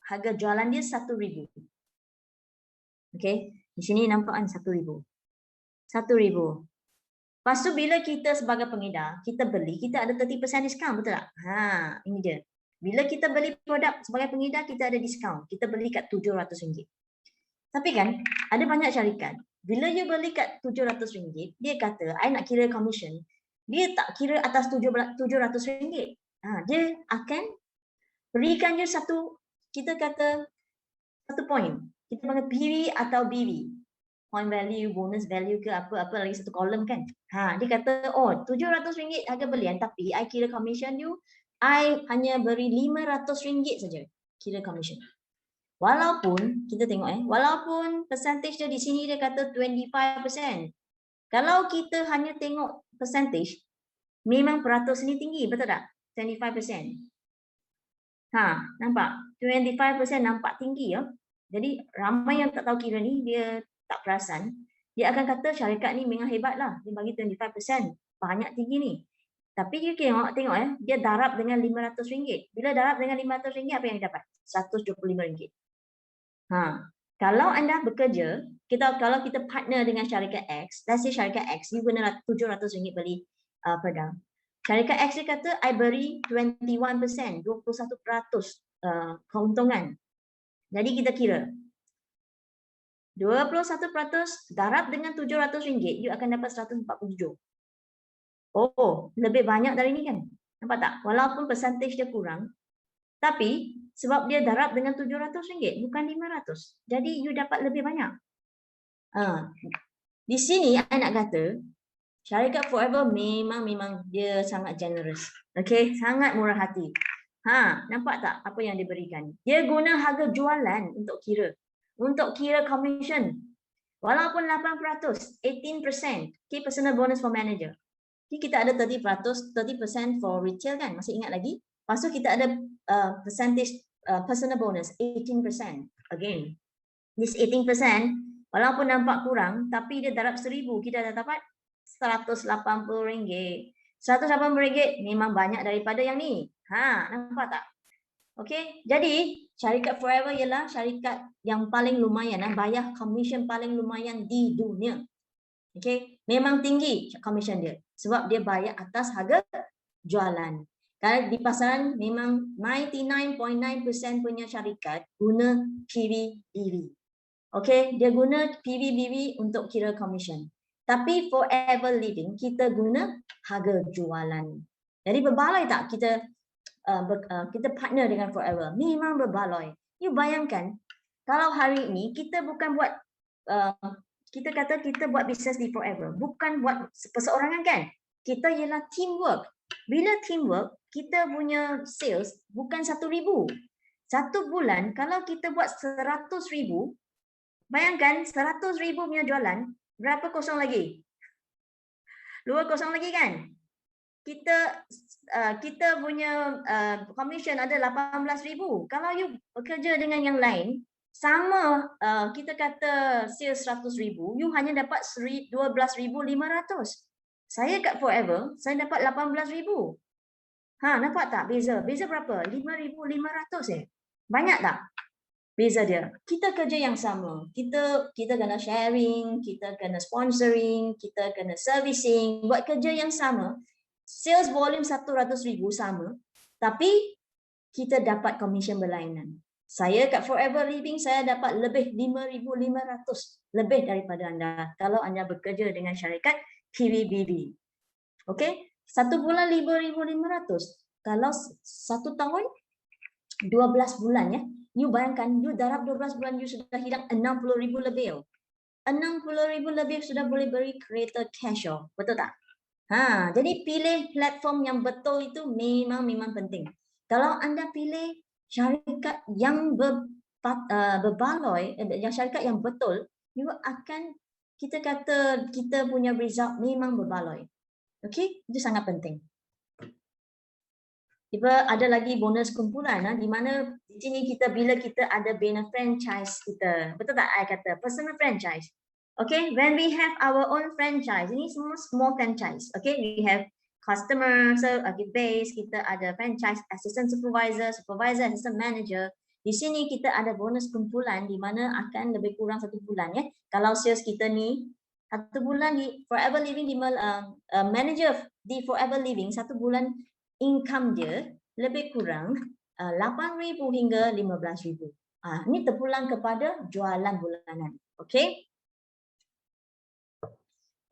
Harga jualan dia 1,000. Okay, di sini nampak kan 1,000. 1,000. Lepas tu bila kita sebagai pengedar, kita beli, kita ada 30% diskaun, betul tak? Ini dia. Bila kita beli produk sebagai pengedar, kita ada diskaun. Kita beli kat RM700. Tapi kan, ada banyak syarikat. Bila you beli kat RM700, dia kata, I nak kira commission. Dia tak kira atas RM700. Dia akan berikan you satu, kita kata, satu point. Kita panggil PV atau BV. Point value, bonus value ke apa lagi satu kolom kan. Dia kata, RM700 harga belian tapi I kira commission you, I hanya beri RM500 saja kira commission. Walaupun, kita tengok walaupun percentage dia di sini dia kata 25%. Kalau kita hanya tengok percentage, memang peratus ni tinggi, betul tak? 25%. Nampak? 25% nampak tinggi ya. Jadi ramai yang tak tahu kira ni, dia tak perasan. Dia akan kata syarikat ni memang hebat lah. Dia bagi 25%. Banyak tinggi ni. Tapi you tengok dia darab dengan RM500. Bila darab dengan RM500, apa yang dia dapat? RM125. Kalau anda bekerja, kalau kita partner dengan syarikat X, let's say syarikat X, you guna RM700 beli produk. Syarikat X dia kata, I beri 21%, 21% keuntungan. Jadi kita kira 21% darab dengan RM700, you akan dapat 147. Lebih banyak dari ini kan? Nampak tak? Walaupun percentage dia kurang, tapi sebab dia darab dengan RM700, bukan RM500. Jadi you dapat lebih banyak. Di sini I nak kata, syarikat Forever memang dia sangat generous. Okay? Sangat murah hati. Nampak tak apa yang diberikan? Dia guna harga jualan untuk kira commission. Walaupun 8%, 18%, key personal bonus for manager. Jadi kita ada 30% for retail kan, masih ingat lagi? Lepas tu kita ada percentage personal bonus, 18%. Again, this 18%, walaupun nampak kurang, tapi dia darab 1,000, kita dah dapat RM180. RM180 memang banyak daripada yang ni. Nampak tak? Okey, jadi syarikat Forever ialah syarikat yang paling lumayan, bayar commission paling lumayan di dunia. Okey, memang tinggi commission dia sebab dia bayar atas harga jualan. Kalau di pasaran memang 99.9% punya syarikat guna PVBV. Okey, dia guna PVBV untuk kira commission. Tapi Forever Living kita guna harga jualan. Jadi berbaloi tak kita partner dengan Forever? Memang berbaloi. You bayangkan kalau hari ini kita bukan buat kita kata kita buat bisnes di Forever, bukan buat perseorangan kan? Kita ialah teamwork. Bila teamwork, kita punya sales bukan 1,000. Satu bulan kalau kita buat 100,000, bayangkan 100,000 punya jualan, berapa kosong lagi? 2 kosong lagi kan? Kita punya commission ada 18,000. Kalau you bekerja dengan yang lain, sama kita kata sales 100,000, you hanya dapat 12,500. Saya kat Forever, saya dapat 18,000. Nampak tak beza? Beza berapa? 5,500 Banyak tak? Beza dia. Kita kerja yang sama. Kita kena sharing, kita kena sponsoring, kita kena servicing, buat kerja yang sama. Sales volume 100,000 sama, tapi kita dapat commission berlainan. Saya kat Forever Living, saya dapat lebih 5,500 lebih daripada anda kalau anda bekerja dengan syarikat PVBV. Okey, satu bulan 5,500. Kalau satu tahun 12 bulan ya. You bayangkan, you darab 12 bulan, you sudah hilang 60,000 lebih. 60,000 lebih sudah boleh beri kereta cash. Betul tak? Jadi pilih platform yang betul itu memang penting. Kalau anda pilih syarikat yang berbaloi, yang syarikat yang betul, you akan, kita kata kita punya result memang berbaloi. Okey, itu sangat penting. Tiba ada lagi bonus kumpulan di mana di sini bila kita ada bina franchise kita. Betul tak I kata? Personal franchise. Okay, when we have our own franchise, ini semua small franchise. Okay, we have customer base, kita ada franchise assistant supervisor, assistant manager. Di sini kita ada bonus kumpulan di mana akan lebih kurang 1 bulan ya. Kalau sales kita ni 1 bulan di Forever Living, di manager di Forever Living 1 bulan income dia lebih kurang 8,000 hingga 15,000. Ini terpulang kepada jualan bulanan. Okay.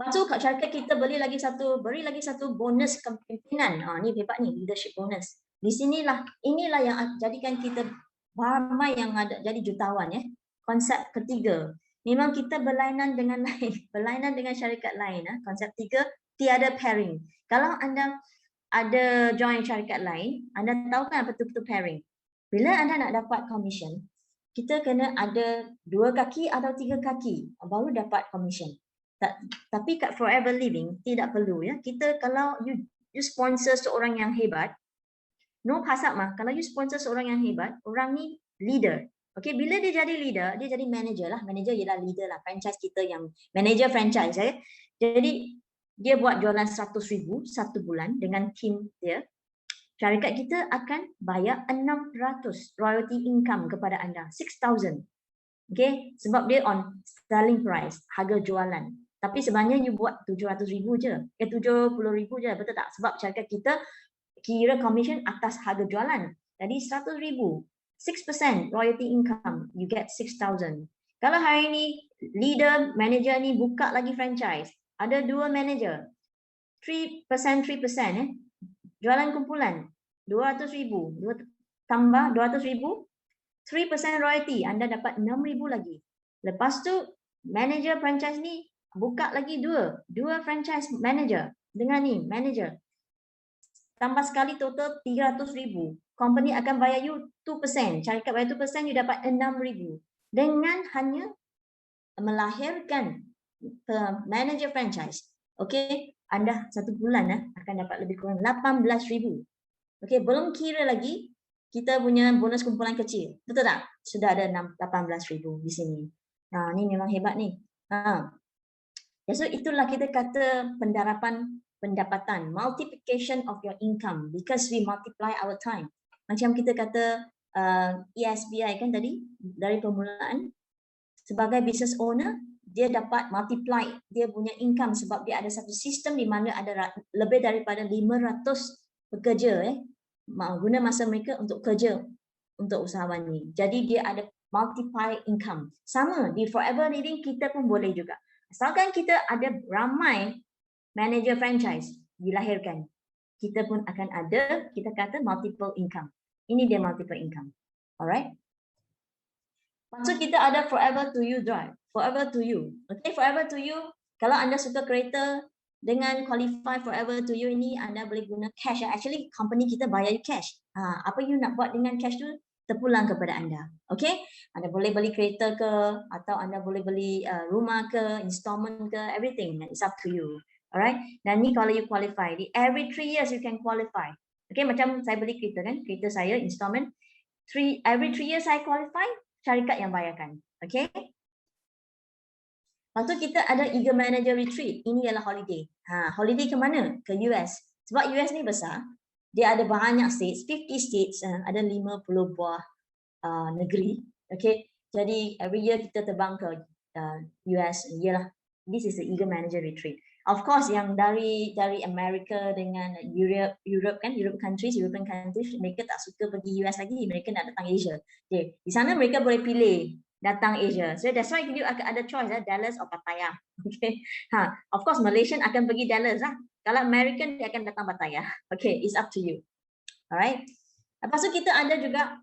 Lepas tu syarikat kita beri lagi satu bonus kepimpinan. Ni hebat ni, leadership bonus. Di sinilah, inilah yang jadikan kita ramai yang ada jadi jutawan ya. Konsep ketiga, memang kita berlainan dengan lain, berlainan dengan syarikat lain. Konsep 3, tiada pairing. Kalau anda ada join syarikat lain, anda tahu kan betul-betul pairing. Bila anda nak dapat commission, kita kena ada 2 kaki atau 3 kaki baru dapat commission. Tapi kat Forever Living tidak perlu ya. Kita kalau you sponsor seorang yang hebat, no pasal mah. Kalau you sponsor seorang yang hebat, orang ni leader. Okay, bila dia jadi leader, dia jadi manager lah. Manager ialah leader lah. Franchise kita yang manager franchise ya. Jadi dia buat jualan 100,000 1 bulan dengan tim dia. Syarikat kita akan bayar 600 royalty income kepada anda, 6,000. Okay, sebab dia on selling price, harga jualan. Tapi sebenarnya you buat 700,000 je, 70,000 je, betul tak? Sebab syarikat kita kira commission atas harga jualan. Jadi 100,000, 6% royalty income, you get 6,000. Kalau hari ini leader, manager ni buka lagi franchise, ada 2 manager, 3% jualan kumpulan, 200,000, tambah 200,000, 3% royalty, anda dapat 6,000 lagi. Lepas tu manager franchise ni buka lagi dua franchise manager dengan ni manager, tambah sekali total 300,000. Company akan bayar you 2%, syarikat bayar 2%, you dapat 6,000 dengan hanya melahirkan manager franchise, okey, anda 1 bulan akan dapat lebih kurang 18,000. Okey, belum kira lagi kita punya bonus kumpulan kecil. Betul tak? Sudah ada 18,000 di sini. Nah, ni memang hebat ni. So itulah kita kata pendapatan, multiplication of your income, because we multiply our time. Macam kita kata ESBI kan tadi, dari permulaan sebagai business owner, dia dapat multiply dia punya income sebab dia ada satu sistem di mana ada lebih daripada 500 pekerja guna masa mereka untuk kerja untuk usahawan ni. Jadi dia ada multiply income. Sama di Forever Living kita pun boleh juga. Asalkan kita ada ramai manager franchise dilahirkan, kita pun akan ada, kita kata multiple income. Ini dia multiple income. Alright? Maksud kita ada Forever to You Drive. Forever to You. Okay, Forever to You. Kalau anda suka kereta, dengan qualify Forever to You ini, anda boleh guna cash. Actually, company kita bayar you cash. Apa you nak buat dengan cash tu, terpulang kepada anda. Okay? Anda boleh beli kereta ke, atau anda boleh beli rumah ke, installment ke, everything. It's up to you. Alright? Dan ni kalau you qualify. Every 3 years you can qualify. Okay, macam saya beli kereta kan, kereta saya installment. Every 3 years saya qualify, syarikat yang bayarkan. Okay? Lepas tu kita ada Eager Manager Retreat. Ini ialah holiday. Holiday ke mana? Ke US. Sebab US ni besar. Dia ada banyak states, 50 states, ada 50 buah negeri. Okay? Jadi every year kita terbang ke US. Ialah, this is the Eager Manager Retreat. Of course yang dari Amerika dengan European countries, mereka tak suka pergi US lagi, mereka nak datang Asia. Okay. Di sana mereka boleh pilih datang Asia. So that's why you akan ada choice Dallas atau Pattaya. Okay. Of course Malaysian akan pergi Dallas lah. Kalau American dia akan datang Pattaya. Okay, it's up to you. Alright. Lepas tu kita ada juga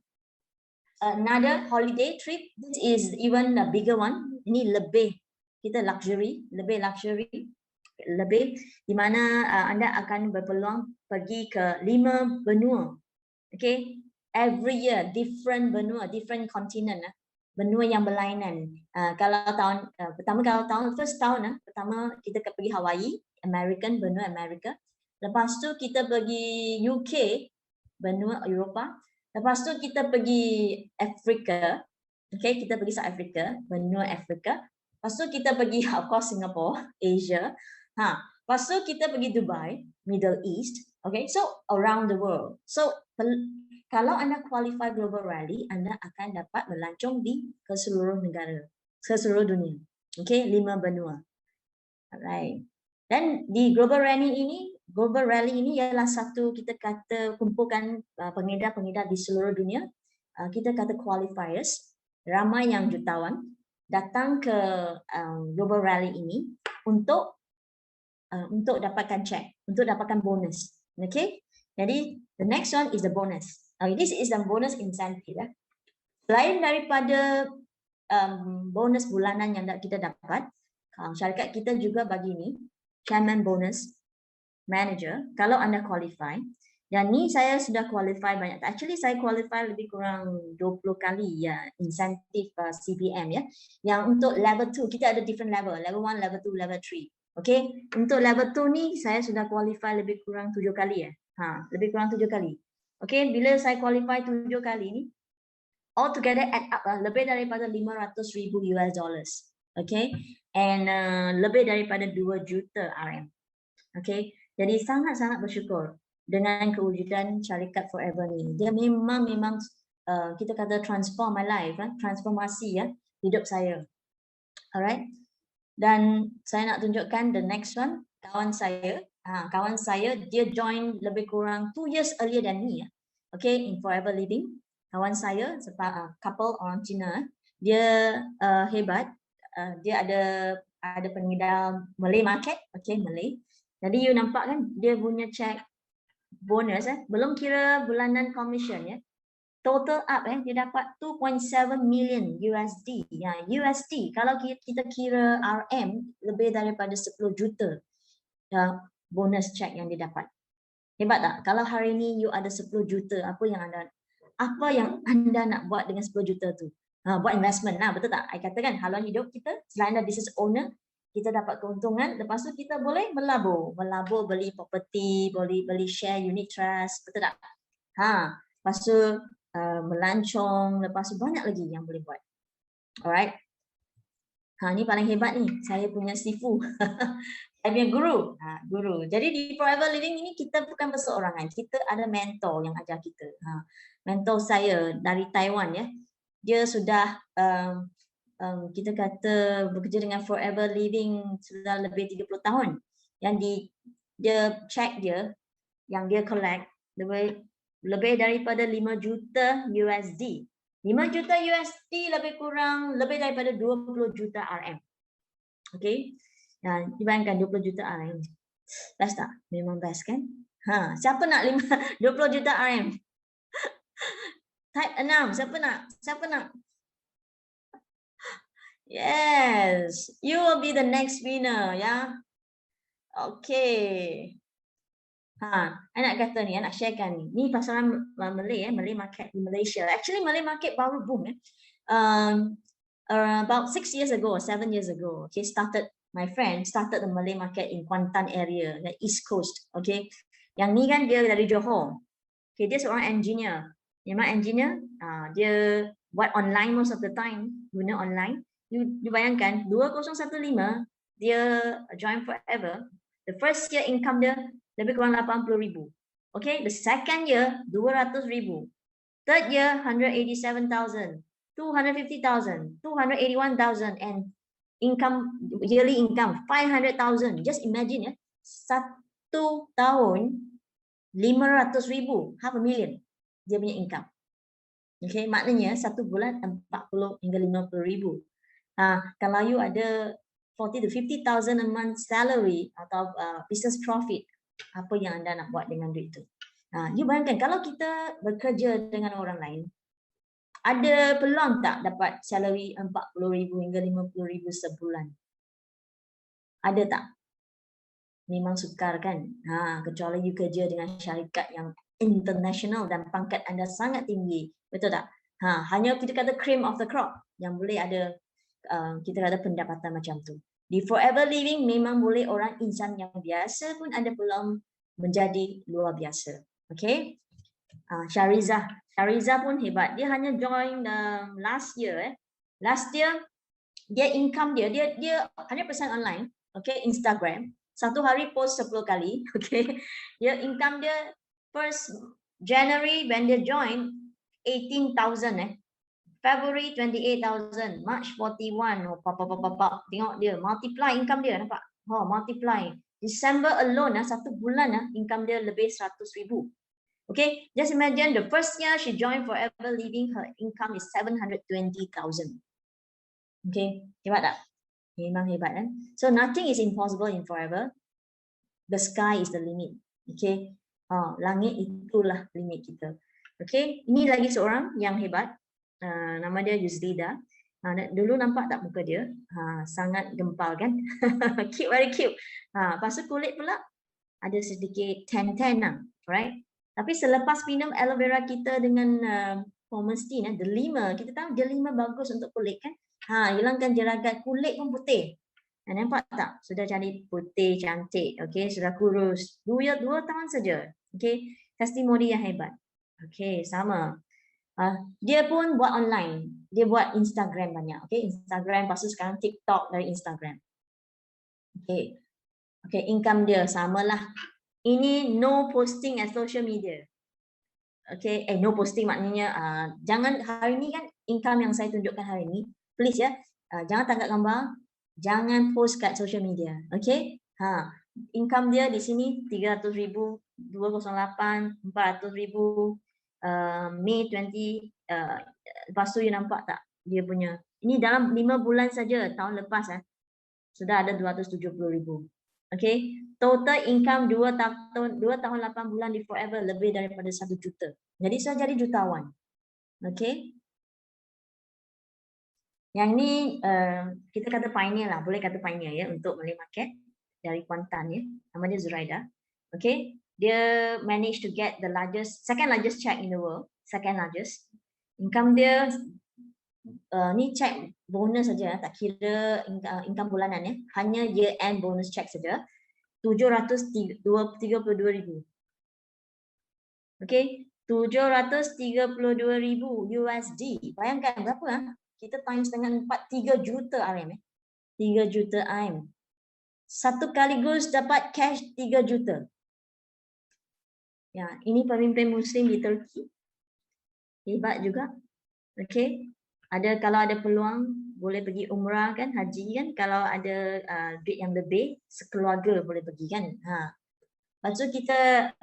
another holiday trip. This is even a bigger one. Ini lebih kita luxury, lebih di mana anda akan berpeluang pergi ke 5 benua. Okay, every year different benua, different continent, benua yang berlainan. Kalau tahun first tahun pertama kita pergi Hawaii, benua Amerika. Lepas tu kita pergi UK, benua Eropah. Lepas tu kita pergi Afrika. Okay, kita pergi South Africa, benua Afrika. Lepas tu kita pergi of course Singapore, Asia. Lepas tu kita pergi Dubai, Middle East. Okay, so around the world. So kalau anda qualify Global Rally, anda akan dapat melancong ke seluruh negara, ke seluruh dunia. Okay, 5 benua. Alright. Dan di Global Rally ini ialah satu kita kata kumpulkan pengedar-pengedar di seluruh dunia. Kita kata qualifiers, ramai yang jutawan datang ke Global Rally ini untuk dapatkan check, untuk dapatkan bonus. Okay? Jadi the next one is the bonus. This is the bonus incentive. Selain daripada bonus bulanan yang kita dapat, syarikat kita juga bagi ni chairman bonus manager kalau anda qualify. Dan ni saya sudah qualify banyak. Actually saya qualify lebih kurang 20 kali ya insentif CBM ya. Yang untuk level 2 kita ada different level 1, level 2, level 3. Okay, untuk level 2 ni saya sudah qualify lebih kurang 7 kali ya. Lebih kurang 7 kali. Okay, bila saya qualify 7 kali ni, all together add up lebih daripada 500,000 US dollars. Okay, and lebih daripada 2 juta RM. Okay, jadi sangat-sangat bersyukur dengan kewujudan syarikat Forever ni. Dia memang kita kata transform my life, transformasi ya hidup saya. Alright. Dan saya nak tunjukkan the next one, kawan saya dia join lebih kurang 2 years earlier than me ya. Okay, in Forever Living. Kawan saya couple orang Cina, dia hebat. Dia ada pengedar Malay market, okay, Malay. Jadi you nampak kan dia punya check bonus belum kira bulanan commission ya. Total up dia dapat 2.7 million USD. Ya, USD kalau kita kira RM lebih daripada 10 juta bonus check yang dia dapat. Hebat tak? Kalau hari ini you ada 10 juta, apa yang anda nak buat dengan 10 juta tu? buat investment lah, betul tak? I katakan haluan hidup kita selain ada business owner, kita dapat keuntungan, lepas tu kita boleh melabur beli property, boleh beli share unit trust, betul tak? Lepas tu melancong, lepas tu banyak lagi yang boleh buat. Alright. Ni paling hebat ni, saya punya sifu. Saya punya guru. Guru. Jadi di Forever Living ini kita bukan perseorangan, kita ada mentor yang ajar kita. Mentor saya dari Taiwan ya. Dia sudah kita kata bekerja dengan Forever Living sudah lebih 30 tahun. Yang dia check dia, yang dia collect lebih daripada 5 juta USD. 5 juta USD lebih daripada 20 juta RM. Okay. Dibayangkan 20 juta RM. Best tak? Memang best kan? Siapa nak 20 juta RM? Type 6. Siapa nak? Yes. You will be the next winner. Ya. Okay. I nak kata ni, I nak sharekan ni. Ni pasaran Malay, Malay market di Malaysia. Actually, Malay market baru boom. About 6 years ago or 7 years ago, okay, my friend started the Malay market in Kuantan area, the East Coast. Okay, yang ni kan dia dari Johor. Okay, dia seorang engineer. Memang engineer, dia buat online most of the time, guna online. You bayangkan 2015 dia join Forever. The first year income dia lebih kurang 80,000. Okay, the second year 200,000. Third year 187,000, 250,000, 281,000, and yearly income 500,000. Just imagine ya, 1 tahun 500,000, 500,000 dia punya income. Okay, maknanya 1 bulan 40 hingga 50,000. Kalau you ada 40 to 50,000 a month salary atau business profit, apa yang anda nak buat dengan duit itu? You bayangkan kalau kita bekerja dengan orang lain, ada peluang tak dapat salary 40,000 hingga 50,000 sebulan? Ada tak? Memang sukar kan? Kecuali you kerja dengan syarikat yang international dan pangkat anda sangat tinggi, betul tak? Hanya kita kata cream of the crop yang boleh ada kita kata pendapatan macam tu. Di Forever Living memang boleh orang insan yang biasa pun ada peluang menjadi luar biasa. Okay? Shariza pun hebat. Dia hanya join last year. Last year dia income dia 100% online. Okay, Instagram. Satu hari post 10 kali. Okay, dia income dia first January when dia join 18,000 February 28,000, March 41. Tengok dia multiply income dia, nampak? Multiply. December alone satu bulan income dia lebih 100,000. Okay, just imagine the first year she joined Forever Living, her income is 720,000. Okay, hebat tak? Memang hebat kan? So nothing is impossible in Forever. The sky is the limit. Okay, langit itulah limit kita. Okay, ini lagi seorang yang hebat. Nama dia Yuzlida. Dulu nampak tak muka dia? Sangat gempal kan? Cute, very cute. Lepas tu kulit pula ada sedikit tan-tan lah, right? Tapi selepas minum aloe vera kita dengan Pomestine, delima, kita tahu delima bagus untuk kulit kan? Hilangkan jeragat, kulit pun putih. Nampak tak? Sudah jadi putih, cantik. Okay, sudah kurus. 2 tahun saja. Okay, testimoni yang hebat. Okay, sama. Dia pun buat online. Dia buat Instagram banyak. Okay, Instagram, lepas tu sekarang TikTok dari Instagram. Okay, income dia samalah. Ini no posting at social media. Okay, no posting maknanya jangan hari ni kan income yang saya tunjukkan hari ni. Please ya, jangan tangkap gambar, jangan post kat social media. Okay, income dia di sini 300,000, 208, 400,000. May 20, lepas tu you nampak tak dia punya, ini dalam 5 bulan saja tahun lepas sudah ada 270,000. Okay, total income 2 tahun 8 bulan di Forever lebih daripada 1 juta. Jadi saya jadi jutawan. Okay, yang ni kita kata pioneer lah, boleh kata pioneer ya untuk Malay market dari Kuantan ya. Nama dia Zuraida. Okay, dia managed to get the second largest check in the world, second largest. Income dia ni cek bonus saja, tak kira income bulanan ya, hanya year end bonus check saja 732,000. Okey, 732,000 USD. Bayangkan berapa kita times dengan 3 juta RM 3 juta RM. Satu kaligus dapat cash 3 juta. Ya, ini pemimpin muslim di Turki. Hebat juga. Okey. Kalau ada peluang boleh pergi umrah kan, haji kan, kalau ada duit yang lebih sekeluarga boleh pergi kan. Lepas tu kita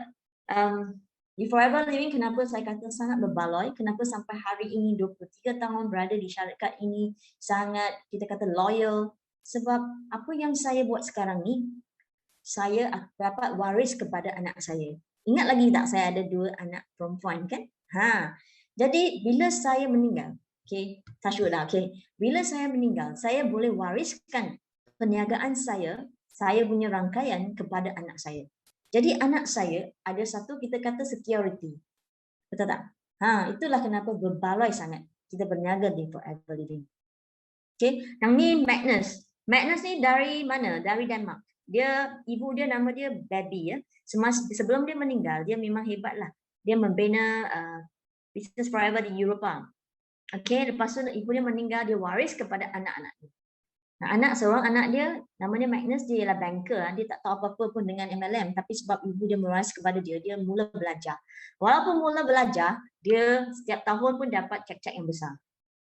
di Forever Living, kenapa saya kata sangat berbaloi, kenapa sampai hari ini 23 tahun berada di syarikat ini sangat kita kata loyal, sebab apa yang saya buat sekarang ni saya dapat waris kepada anak saya. Ingat lagi tak saya ada 2 anak perempuan kan? Jadi bila saya meninggal, okey, tasyuklah, okey. Bila saya meninggal, saya boleh wariskan perniagaan saya punya rangkaian kepada anak saya. Jadi anak saya ada satu kita kata security. Betul tak? Itulah kenapa berbaloi sangat kita berniaga di Forever Living. Okey, yang ni Magnus. Magnus ni dari mana? Dari Denmark. Ibu dia nama dia Baby ya. Sebelum dia meninggal, dia memang hebatlah. Dia membina Business Forever di Eropah. Okey, lepas tu ibu dia meninggal, dia waris kepada anak-anak dia. Seorang anak dia, namanya Magnus, dia ialah banker. Dia tak tahu apa-apa pun dengan MLM, tapi sebab ibu dia mewaris kepada dia, dia mula belajar. Walaupun mula belajar, dia setiap tahun pun dapat cek-cek yang besar.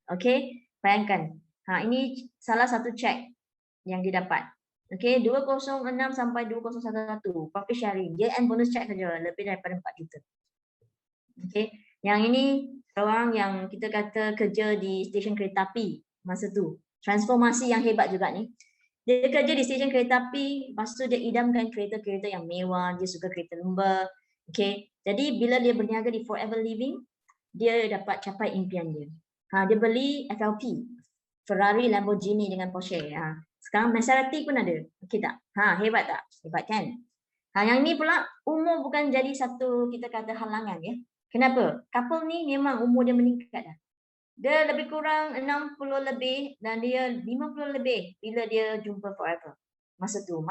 Okey, bayangkan. Ini salah satu cek yang dia dapat. Okey, 206 sampai 2011 profit sharing. Dia and bonus check saja lebih daripada 4 juta. Okey, yang ini seorang yang kita kata kerja di stesen kereta api masa tu. Transformasi yang hebat juga ni. Dia kerja di stesen kereta api, lepas tu dia idamkan kereta-kereta yang mewah, dia suka kereta lumba. Okey, jadi bila dia berniaga di Forever Living, dia dapat capai impian dia. Dia beli FLP, Ferrari, Lamborghini dengan Porsche. Sekarang Maserati pun ada. Okey tak? Hebat tak? Hebat kan? Yang ni pula umur bukan jadi satu kita kata halangan ya. Kenapa? Couple ni memang umur dia meningkat dah. Dia lebih kurang 60 lebih dan dia 50 lebih bila dia jumpa Forever. Masa tu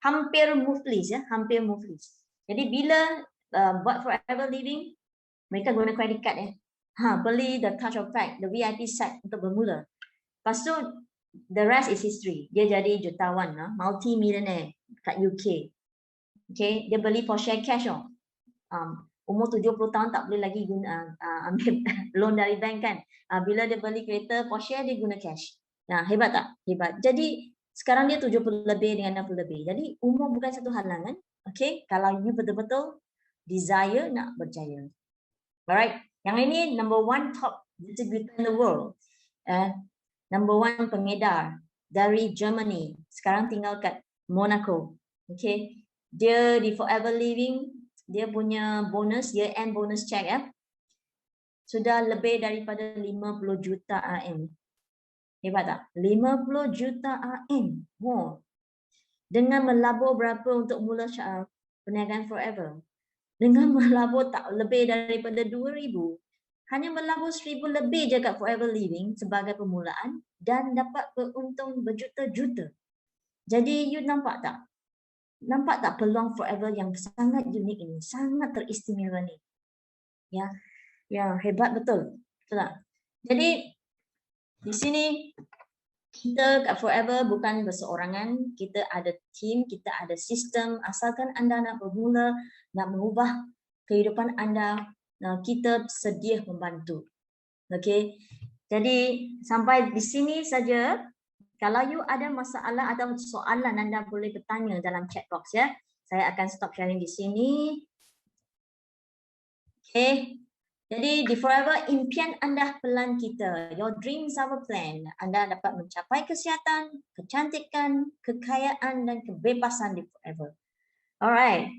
hampir muflis ya, hampir muflis. Jadi bila buat Forever Living, mereka guna credit card ya. Beli the touch of fact, the VIP set untuk bermula. Lepas tu the rest is history. Dia jadi jutawan, multi-millionaire kat UK. Okay, dia beli Porsche cash umur 70 tahun tak boleh lagi guna ambil loan dari bank kan. Bila dia beli kereta Porsche, dia guna cash. Hebat tak? Hebat. Jadi sekarang dia 70 lebih dengan 60 lebih. Jadi umur bukan satu halangan. Okay, kalau you betul-betul desire nak berjaya. Alright, yang ini number 1 top distributor in the world. Number 1 pengedar dari Germany. Sekarang tinggal kat Monaco. Okay, dia di Forever Living, dia punya bonus, year end bonus check ya, sudah lebih daripada 50 juta RM. Hebat tak? 50 juta RM. Dengan melabur berapa untuk mula perniagaan Forever? Dengan melabur tak lebih daripada 2,000. Hanya melabur 1,000 lebih je kat Forever Living sebagai permulaan dan dapat beruntung berjuta-juta. Jadi you nampak tak? Nampak tak peluang Forever yang sangat unik ini, sangat teristimewa ni? Ya, hebat betul. Betul tak? Jadi di sini kita kat Forever bukan berseorangan, kita ada team, kita ada sistem. Asalkan anda nak bermula, nak mengubah kehidupan anda, kita sedia membantu. Okey. Jadi sampai di sini saja. Kalau you ada masalah atau soalan, anda boleh bertanya dalam chat box ya. Saya akan stop sharing di sini. Okay. Jadi di Forever, impian anda pelan kita. Your dreams are a plan. Anda dapat mencapai kesihatan, kecantikan, kekayaan dan kebebasan di Forever. Alright.